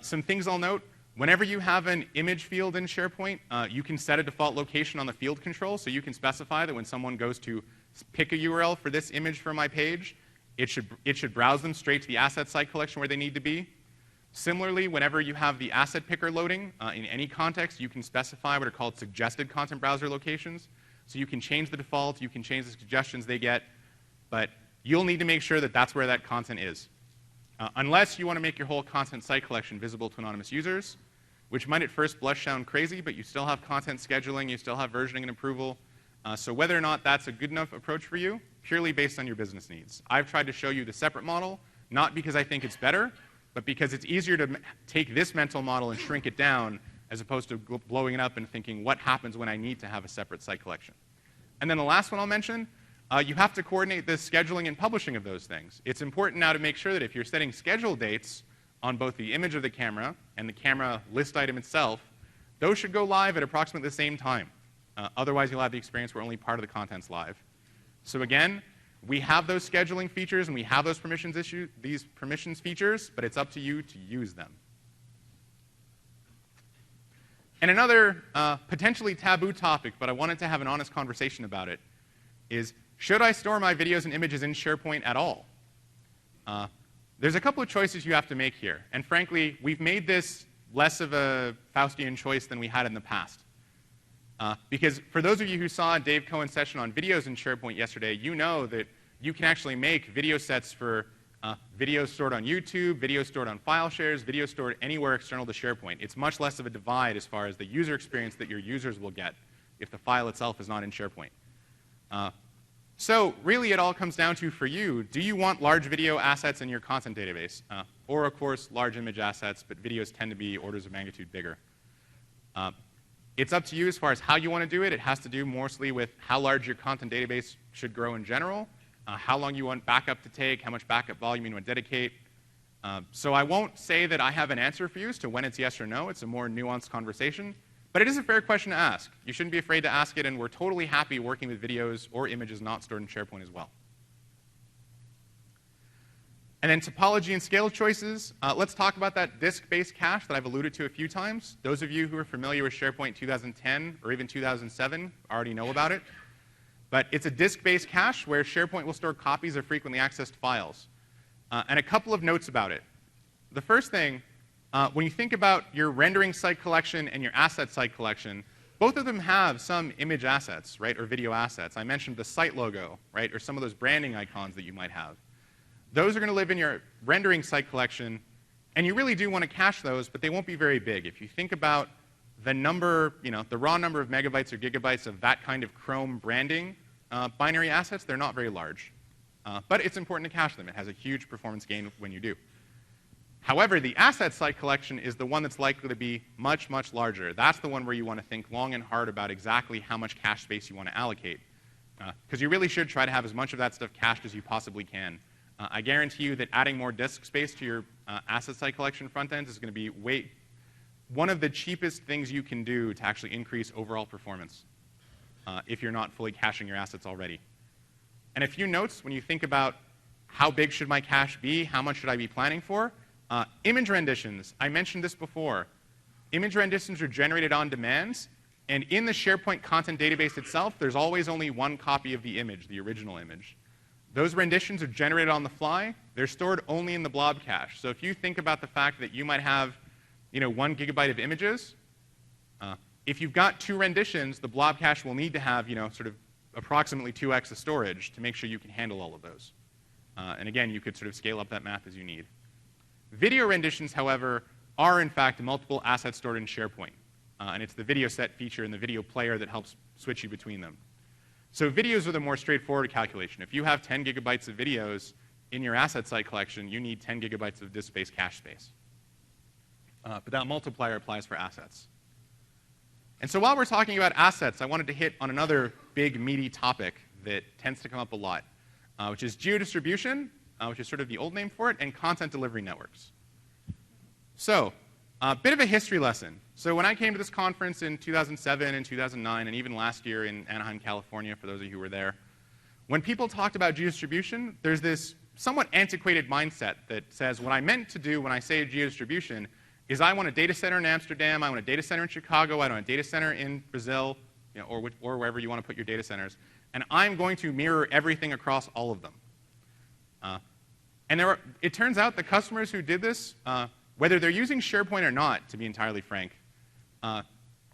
A: Some things I'll note. Whenever you have an image field in SharePoint, you can set a default location on the field control, so you can specify that when someone goes to pick a URL for this image for my page, it should browse them straight to the asset site collection where they need to be. Similarly, whenever you have the asset picker loading, in any context, you can specify what are called suggested content browser locations. So you can change the default, you can change the suggestions they get, but you'll need to make sure that that's where that content is. Unless you want to make your whole content site collection visible to anonymous users, which might at first blush sound crazy, but you still have content scheduling, you still have versioning and approval. So whether or not that's a good enough approach for you, purely based on your business needs. I've tried to show you the separate model, not because I think it's better, but because it's easier to take this mental model and shrink it down, as opposed to blowing it up and thinking, what happens when I need to have a separate site collection? And then the last one I'll mention, you have to coordinate the scheduling and publishing of those things. It's important now to make sure that if you're setting schedule dates on both the image of the camera and the camera list item itself, those should go live at approximately the same time. Otherwise, you'll have the experience where only part of the content's live. So again, we have those scheduling features and we have those these permissions features, but it's up to you to use them. And another potentially taboo topic, but I wanted to have an honest conversation about it, is should I store my videos and images in SharePoint at all? There's a couple of choices you have to make here. And frankly, we've made this less of a Faustian choice than we had in the past. Because for those of you who saw Dave Cohen's session on videos in SharePoint yesterday, you know that you can actually make video sets for videos stored on YouTube, videos stored on file shares, videos stored anywhere external to SharePoint. It's much less of a divide as far as the user experience that your users will get if the file itself is not in SharePoint. So really it all comes down to, for you, do you want large video assets in your content database? Or, of course, large image assets, but videos tend to be orders of magnitude bigger. It's up to you as far as how you want to do it. It has to do mostly with how large your content database should grow in general, how long you want backup to take, how much backup volume you want to dedicate. So I won't say that I have an answer for you as to when it's yes or no. It's a more nuanced conversation. But it is a fair question to ask. You shouldn't be afraid to ask it, and we're totally happy working with videos or images not stored in SharePoint as well. And then topology and scale choices. Let's talk about that disk-based cache that I've alluded to a few times. Those of you who are familiar with SharePoint 2010 or even 2007 already know about it. But it's a disk-based cache where SharePoint will store copies of frequently accessed files. And a couple of notes about it. The first thing, when you think about your rendering site collection and your asset site collection, both of them have some image assets, right, or video assets. I mentioned the site logo, right, or some of those branding icons that you might have. Those are going to live in your rendering site collection, and you really do want to cache those, but they won't be very big. If you think about the number, the raw number of megabytes or gigabytes of that kind of Chrome branding binary assets, they're not very large. But it's important to cache them. It has a huge performance gain when you do. However, the asset site collection is the one that's likely to be much, much larger. That's the one where you want to think long and hard about exactly how much cache space you want to allocate. Because you really should try to have as much of that stuff cached as you possibly can. I guarantee you that adding more disk space to your asset site collection front end is going to be one of the cheapest things you can do to actually increase overall performance if you're not fully caching your assets already. And a few notes when you think about how big should my cache be, how much should I be planning for. Image renditions, I mentioned this before. Image renditions are generated on demand, and in the SharePoint content database itself, there's always only one copy of the image, the original image. Those renditions are generated on the fly. They're stored only in the blob cache. So if you think about the fact that you might have 1 gigabyte of images, if you've got 2 renditions, the blob cache will need to have sort of approximately 2x the storage to make sure you can handle all of those. And again, you could sort of scale up that math as you need. Video renditions, however, are in fact multiple assets stored in SharePoint. And it's the video set feature in the video player that helps switch you between them. So videos are the more straightforward calculation. If you have 10 gigabytes of videos in your asset site collection, you need 10 gigabytes of disk space cache space. But that multiplier applies for assets. And so while we're talking about assets, I wanted to hit on another big, meaty topic that tends to come up a lot, which is geodistribution, which is sort of the old name for it, and content delivery networks. So a bit of a history lesson. So when I came to this conference in 2007 and 2009, and even last year in Anaheim, California, for those of you who were there, when people talked about geodistribution, there's this somewhat antiquated mindset that says what I meant to do when I say geodistribution is I want a data center in Amsterdam, I want a data center in Chicago, I want a data center in Brazil, or wherever you want to put your data centers, and I'm going to mirror everything across all of them. And it turns out the customers who did this, whether they're using SharePoint or not, to be entirely frank, are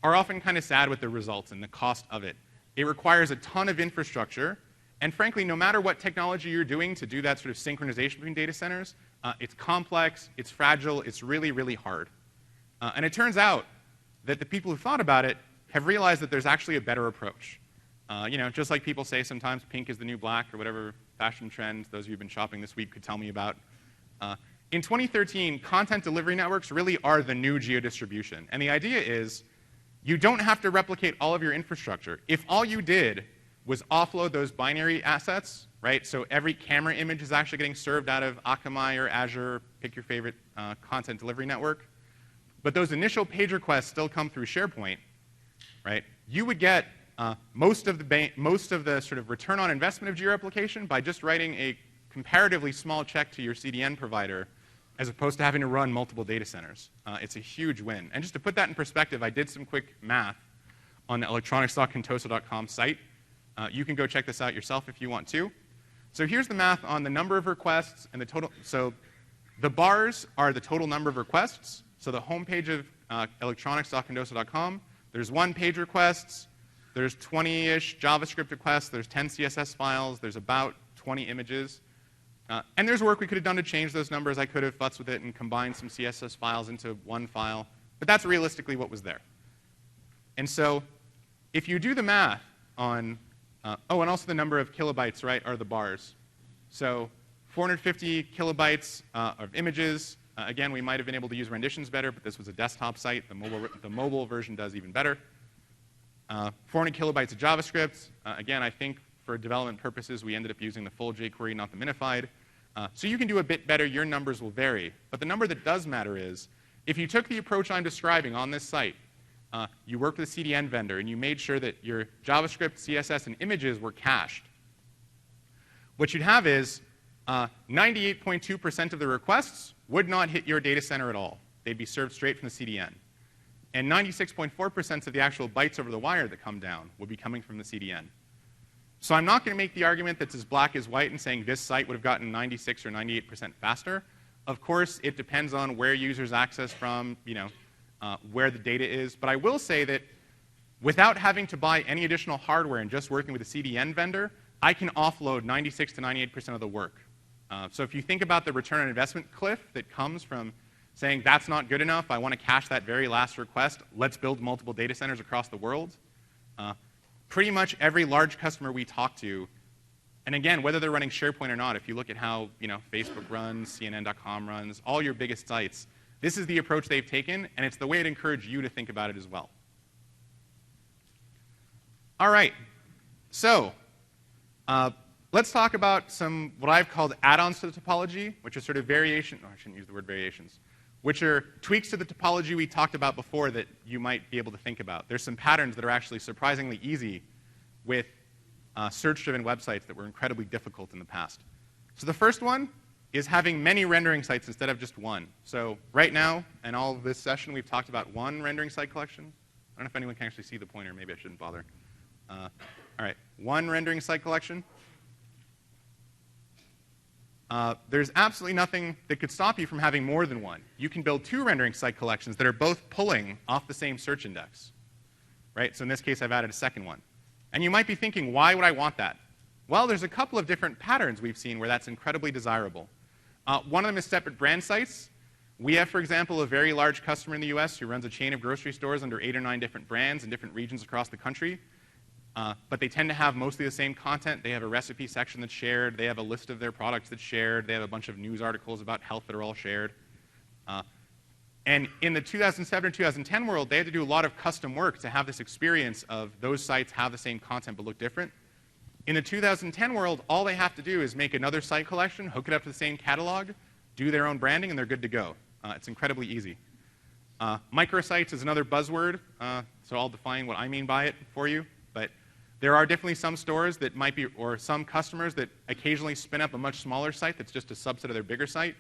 A: often kind of sad with the results and the cost of it. It requires a ton of infrastructure, and frankly, no matter what technology you're doing to do that sort of synchronization between data centers, it's complex, it's fragile, it's really, really hard. And it turns out that the people who thought about it have realized that there's actually a better approach. Just like people say sometimes pink is the new black, or whatever fashion trend those of you who've been shopping this week could tell me about. In 2013, content delivery networks really are the new geodistribution. And the idea is you don't have to replicate all of your infrastructure. If all you did was offload those binary assets, right? So every camera image is actually getting served out of Akamai or Azure, pick your favorite content delivery network. But those initial page requests still come through SharePoint, right? You would get most of the sort of return on investment of georeplication by just writing a comparatively small check to your CDN provider as opposed to having to run multiple data centers. It's a huge win. And just to put that in perspective, I did some quick math on the electronics.contoso.com site. You can go check this out yourself if you want to. So here's the math on the number of requests and the total. So the bars are the total number of requests. So the homepage of electronics.contoso.com, there's 1 page requests, there's 20-ish JavaScript requests, there's 10 CSS files, there's about 20 images. And there's work we could have done to change those numbers. I could have futzed with it and combined some CSS files into one file. But that's realistically what was there. And so if you do the math on, and also the number of kilobytes, right, are the bars. So 450 kilobytes of images. Again, we might have been able to use renditions better, but this was a desktop site. The mobile version does even better. 400 kilobytes of JavaScript. Again, I think for development purposes, we ended up using the full jQuery, not the minified. So you can do a bit better. Your numbers will vary. But the number that does matter is, if you took the approach I'm describing on this site, you worked with a CDN vendor, and you made sure that your JavaScript, CSS, and images were cached, what you'd have is 98.2% of the requests would not hit your data center at all. They'd be served straight from the CDN. And 96.4% of the actual bytes over the wire that come down would be coming from the CDN. So I'm not going to make the argument that's as black as white and saying this site would have gotten 96 or 98% faster. Of course, it depends on where users access from, where the data is. But I will say that without having to buy any additional hardware and just working with a CDN vendor, I can offload 96 to 98% of the work. So if you think about the return on investment cliff that comes from saying that's not good enough, I want to cache that very last request, let's build multiple data centers across the world, pretty much every large customer we talk to, and again, whether they're running SharePoint or not, if you look at how Facebook runs, CNN.com runs, all your biggest sites, this is the approach they've taken, and it's the way I'd encourage you to think about it as well. All right, so let's talk about some what I've called add-ons to the topology, which are sort of variation. Oh, I shouldn't use the word variations. Which are tweaks to the topology we talked about before that you might be able to think about. There's some patterns that are actually surprisingly easy with search-driven websites that were incredibly difficult in the past. So the first one is having many rendering sites instead of just one. So right now, in all of this session, we've talked about one rendering site collection. I don't know if anyone can actually see the pointer. Maybe I shouldn't bother. All right, one rendering site collection. there's absolutely nothing that could stop you from having more than one. You can build two rendering site collections that are both pulling off the same search index. Right? So in this case, I've added a second one. And you might be thinking, why would I want that? Well, there's a couple of different patterns we've seen where that's incredibly desirable. One of them is separate brand sites. We have, for example, a very large customer in the US who runs a chain of grocery stores under 8 or 9 different brands in different regions across the country. But they tend to have mostly the same content. They have a recipe section that's shared. They have a list of their products that's shared. They have a bunch of news articles about health that are all shared. And in the 2007 or 2010 world, they had to do a lot of custom work to have this experience of those sites have the same content but look different. In the 2010 world, all they have to do is make another site collection, hook it up to the same catalog, do their own branding, and they're good to go. It's incredibly easy. Microsites is another buzzword, so I'll define what I mean by it for you. But there are definitely some stores that might be, or some customers that occasionally spin up a much smaller site that's just a subset of their bigger site.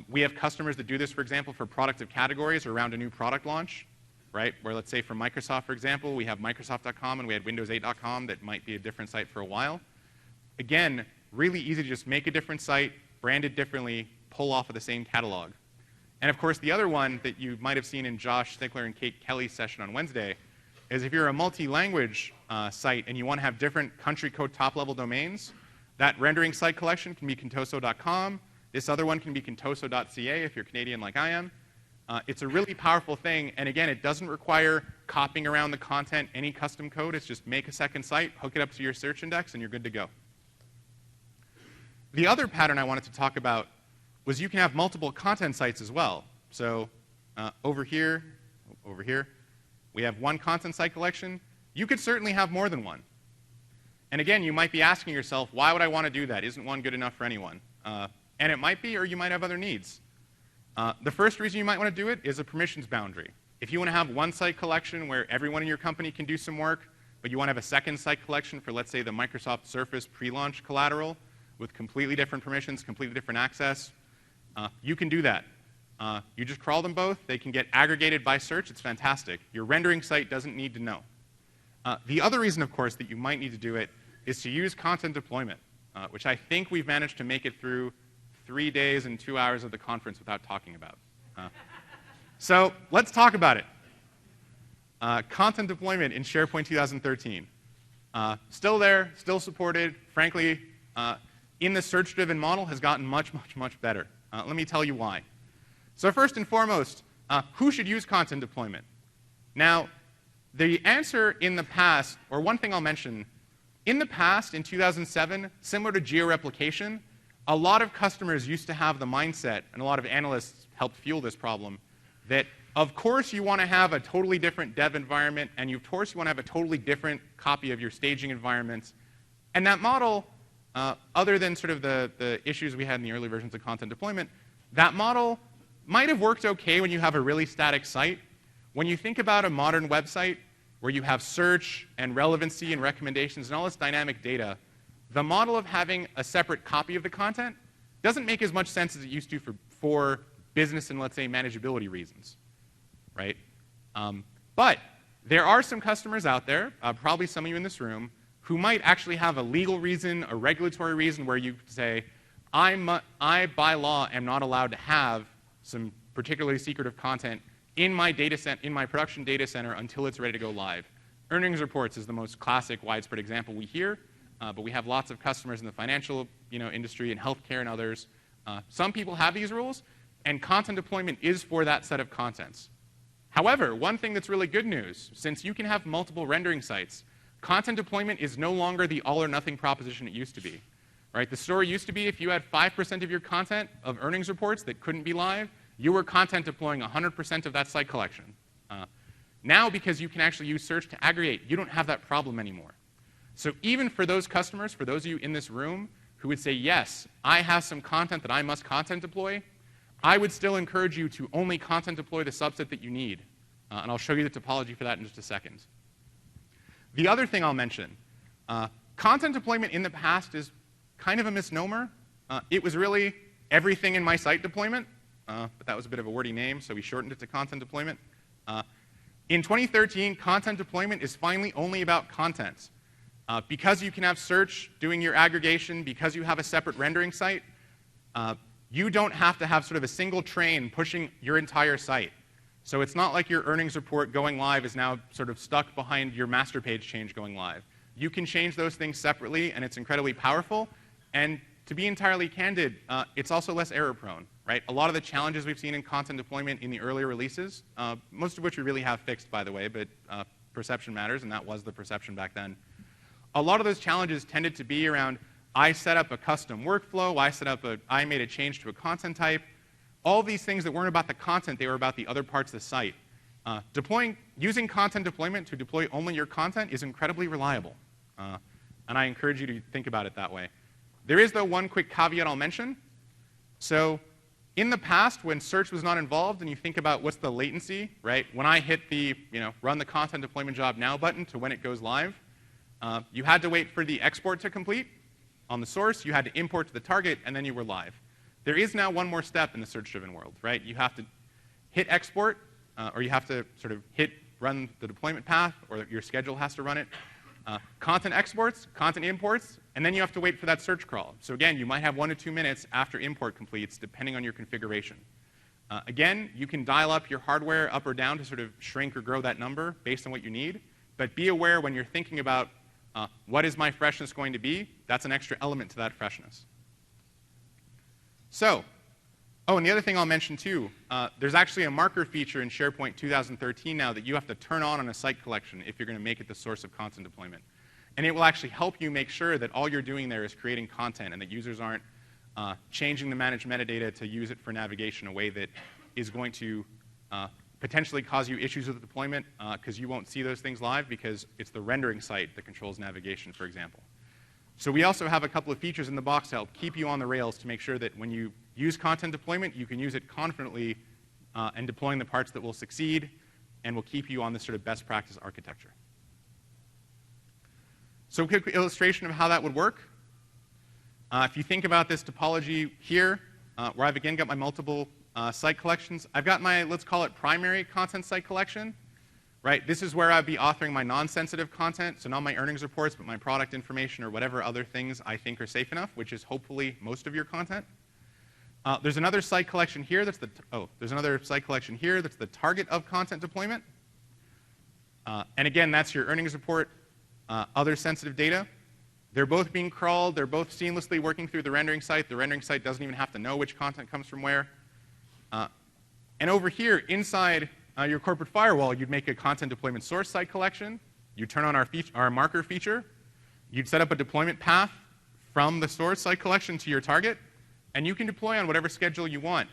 A: We have customers that do this, for example, for products of categories or around a new product launch, right? Where let's say for Microsoft, for example, we have Microsoft.com and we had Windows8.com that might be a different site for a while. Again, really easy to just make a different site, brand it differently, pull off of the same catalog. And of course, the other one that you might have seen in Josh Stickler and Kate Kelly's session on Wednesday is if you're a multi-language site and you want to have different country code top-level domains, that rendering site collection can be contoso.com. This other one can be contoso.ca if you're Canadian like I am. It's a really powerful thing, and again, it doesn't require copying around the content, any custom code. It's just make a second site, hook it up to your search index, and you're good to go. The other pattern I wanted to talk about was you can have multiple content sites as well. So over here, we have one content site collection. You could certainly have more than one. And again, you might be asking yourself, why would I want to do that? Isn't one good enough for anyone? And it might be, or you might have other needs. The first reason you might want to do it is a permissions boundary. If you want to have one site collection where everyone in your company can do some work, but you want to have a second site collection for, let's say, the Microsoft Surface pre-launch collateral with completely different permissions, completely different access, you can do that. You just crawl them both. They can get aggregated by search. It's fantastic. Your rendering site doesn't need to know. The other reason, of course, that you might need to do it is to use content deployment, which I think we've managed to make it through 3 days and 2 hours of the conference without talking about. So let's talk about it. Content deployment in SharePoint 2013. Still there, still supported. Frankly, in the search-driven model has gotten much, much, much better. Let me tell you why. So first and foremost, who should use content deployment? Now, the answer in the past, or one thing I'll mention, in the past, in 2007, similar to georeplication, a lot of customers used to have the mindset, and a lot of analysts helped fuel this problem, that of course you want to have a totally different dev environment, and of course you want to have a totally different copy of your staging environment. And that model, other than sort of the issues we had in the early versions of content deployment, that model might have worked okay when you have a really static site. When you think about a modern website where you have search and relevancy and recommendations and all this dynamic data, the model of having a separate copy of the content doesn't make as much sense as it used to for business and, let's say, manageability reasons, right? But there are some customers out there, probably some of you in this room, who might actually have a legal reason, a regulatory reason where you say, I, by law, am not allowed to have some particularly secretive content in my production data center until it's ready to go live. Earnings reports is the most classic, widespread example we hear, but we have lots of customers in the financial industry and healthcare and others. Some people have these rules, and content deployment is for that set of contents. However, one thing that's really good news, since you can have multiple rendering sites, content deployment is no longer the all-or-nothing proposition it used to be. Right? The story used to be if you had 5% of your content of earnings reports that couldn't be live, you were content deploying 100% of that site collection. Now, because you can actually use search to aggregate, you don't have that problem anymore. So even for those customers, for those of you in this room who would say, yes, I have some content that I must content deploy, I would still encourage you to only content deploy the subset that you need. And I'll show you the topology for that in just a second. The other thing I'll mention, content deployment in the past is kind of a misnomer. It was really everything in my site deployment, but that was a bit of a wordy name, so we shortened it to content deployment. In 2013, content deployment is finally only about content. Because you can have search doing your aggregation, because you have a separate rendering site, you don't have to have sort of a single train pushing your entire site. So it's not like your earnings report going live is now sort of stuck behind your master page change going live. You can change those things separately, and it's incredibly powerful. And to be entirely candid, it's also less error prone, right? A lot of the challenges we've seen in content deployment in the earlier releases, most of which we really have fixed, by the way, but perception matters, and that was the perception back then. A lot of those challenges tended to be around, I set up a custom workflow, I made a change to a content type. All these things that weren't about the content, they were about the other parts of the site. Using content deployment to deploy only your content is incredibly reliable. And I encourage you to think about it that way. There is, though, one quick caveat I'll mention. So in the past, when search was not involved, and you think about what's the latency, right? When I hit the run the content deployment job now button to when it goes live, you had to wait for the export to complete on the source, you had to import to the target, and then you were live. There is now one more step in the search-driven world, right? You have to hit export, or you have to sort of hit run the deployment path, or your schedule has to run it. Content exports, content imports, and then you have to wait for that search crawl. So again, you might have 1 to 2 minutes after import completes, depending on your configuration. Again, you can dial up your hardware up or down to sort of shrink or grow that number based on what you need, but be aware when you're thinking about what is my freshness going to be, that's an extra element to that freshness. So, and the other thing I'll mention too, there's actually a marker feature in SharePoint 2013 now that you have to turn on a site collection if you're going to make it the source of content deployment. And it will actually help you make sure that all you're doing there is creating content and that users aren't changing the managed metadata to use it for navigation in a way that is going to potentially cause you issues with the deployment because you won't see those things live because it's the rendering site that controls navigation, for example. So we also have a couple of features in the box to help keep you on the rails to make sure that when you use content deployment, you can use it confidently and deploying the parts that will succeed and will keep you on this sort of best practice architecture. So a quick illustration of how that would work. If you think about this topology here, where I've again got my multiple site collections, I've got my, let's call it primary content site collection. Right? This is where I'd be authoring my non-sensitive content, so not my earnings reports, but my product information or whatever other things I think are safe enough, which is hopefully most of your content. There's another site collection here that's the target of content deployment. And again, that's your earnings report, other sensitive data. They're both being crawled. They're both seamlessly working through the rendering site. The rendering site doesn't even have to know which content comes from where. And over here, inside your corporate firewall, you'd make a content deployment source site collection. You'd turn on our marker feature. You'd set up a deployment path from the source site collection to your target. And you can deploy on whatever schedule you want.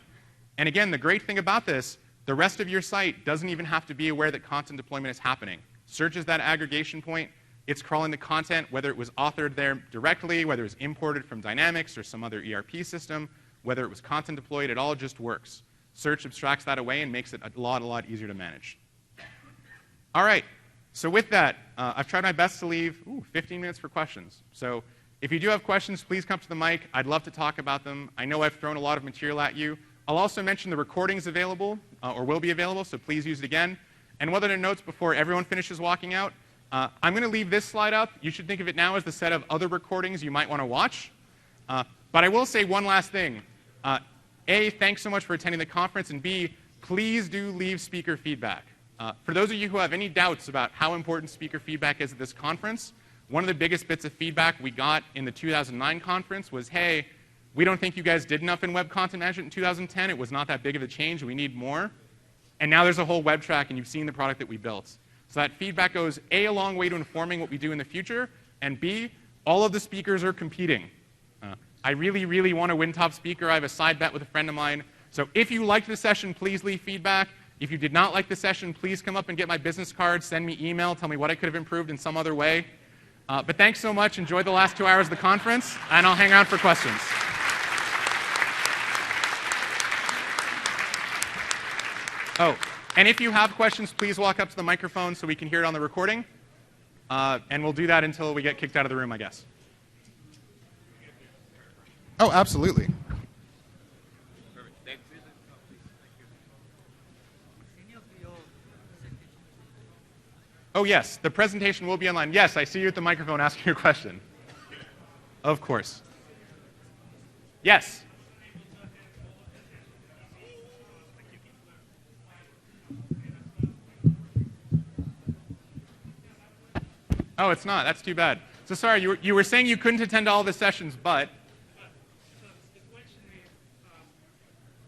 A: And again, the great thing about this, the rest of your site doesn't even have to be aware that content deployment is happening. Search is that aggregation point. It's crawling the content, whether it was authored there directly, whether it was imported from Dynamics or some other ERP system, whether it was content deployed, it all just works. Search abstracts that away and makes it a lot easier to manage. All right, so with that, I've tried my best to leave 15 minutes for questions. So if you do have questions, please come to the mic. I'd love to talk about them. I know I've thrown a lot of material at you. I'll also mention the recording's available, or will be available, so please use it again. And one other notes before everyone finishes walking out. I'm going to leave this slide up. You should think of it now as the set of other recordings you might want to watch. But I will say one last thing. A, thanks so much for attending the conference, and B, please do leave speaker feedback. For those of you who have any doubts about how important speaker feedback is at this conference, one of the biggest bits of feedback we got in the 2009 conference was, hey, we don't think you guys did enough in web content management in 2010. It was not that big of a change. We need more. And now there's a whole web track, and you've seen the product that we built. So that feedback goes, A, a long way to informing what we do in the future, and B, all of the speakers are competing. I really want to win top speaker. I have a side bet with a friend of mine. So if you liked the session, please leave feedback. If you did not like the session, please come up and get my business card, send me email, tell me what I could have improved in some other way. But thanks so much. Enjoy the last 2 hours of the conference, and I'll hang out for questions. Oh, and if you have questions, please walk up to the microphone so we can hear it on the recording. And we'll do that until we get kicked out of the room, I guess. Oh, absolutely. Oh, yes, the presentation will be online. Yes, I see you at the microphone asking your question. Of course. Yes. Oh, it's not. That's too bad. So sorry, you were saying you couldn't attend all the sessions, but...
B: So the question is,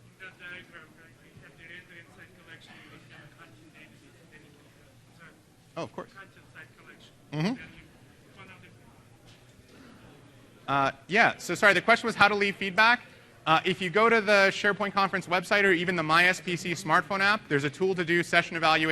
B: in that diagram, right, we have the render inside collection, and we have a content database, and then you can have
A: Oh, of course.
B: content side collection.
A: Mm-hmm.
B: Then one of the
A: Yeah, so sorry, the question was how to leave feedback. If you go to the SharePoint conference website or even the MySPC smartphone app, there's a tool to do session evaluation.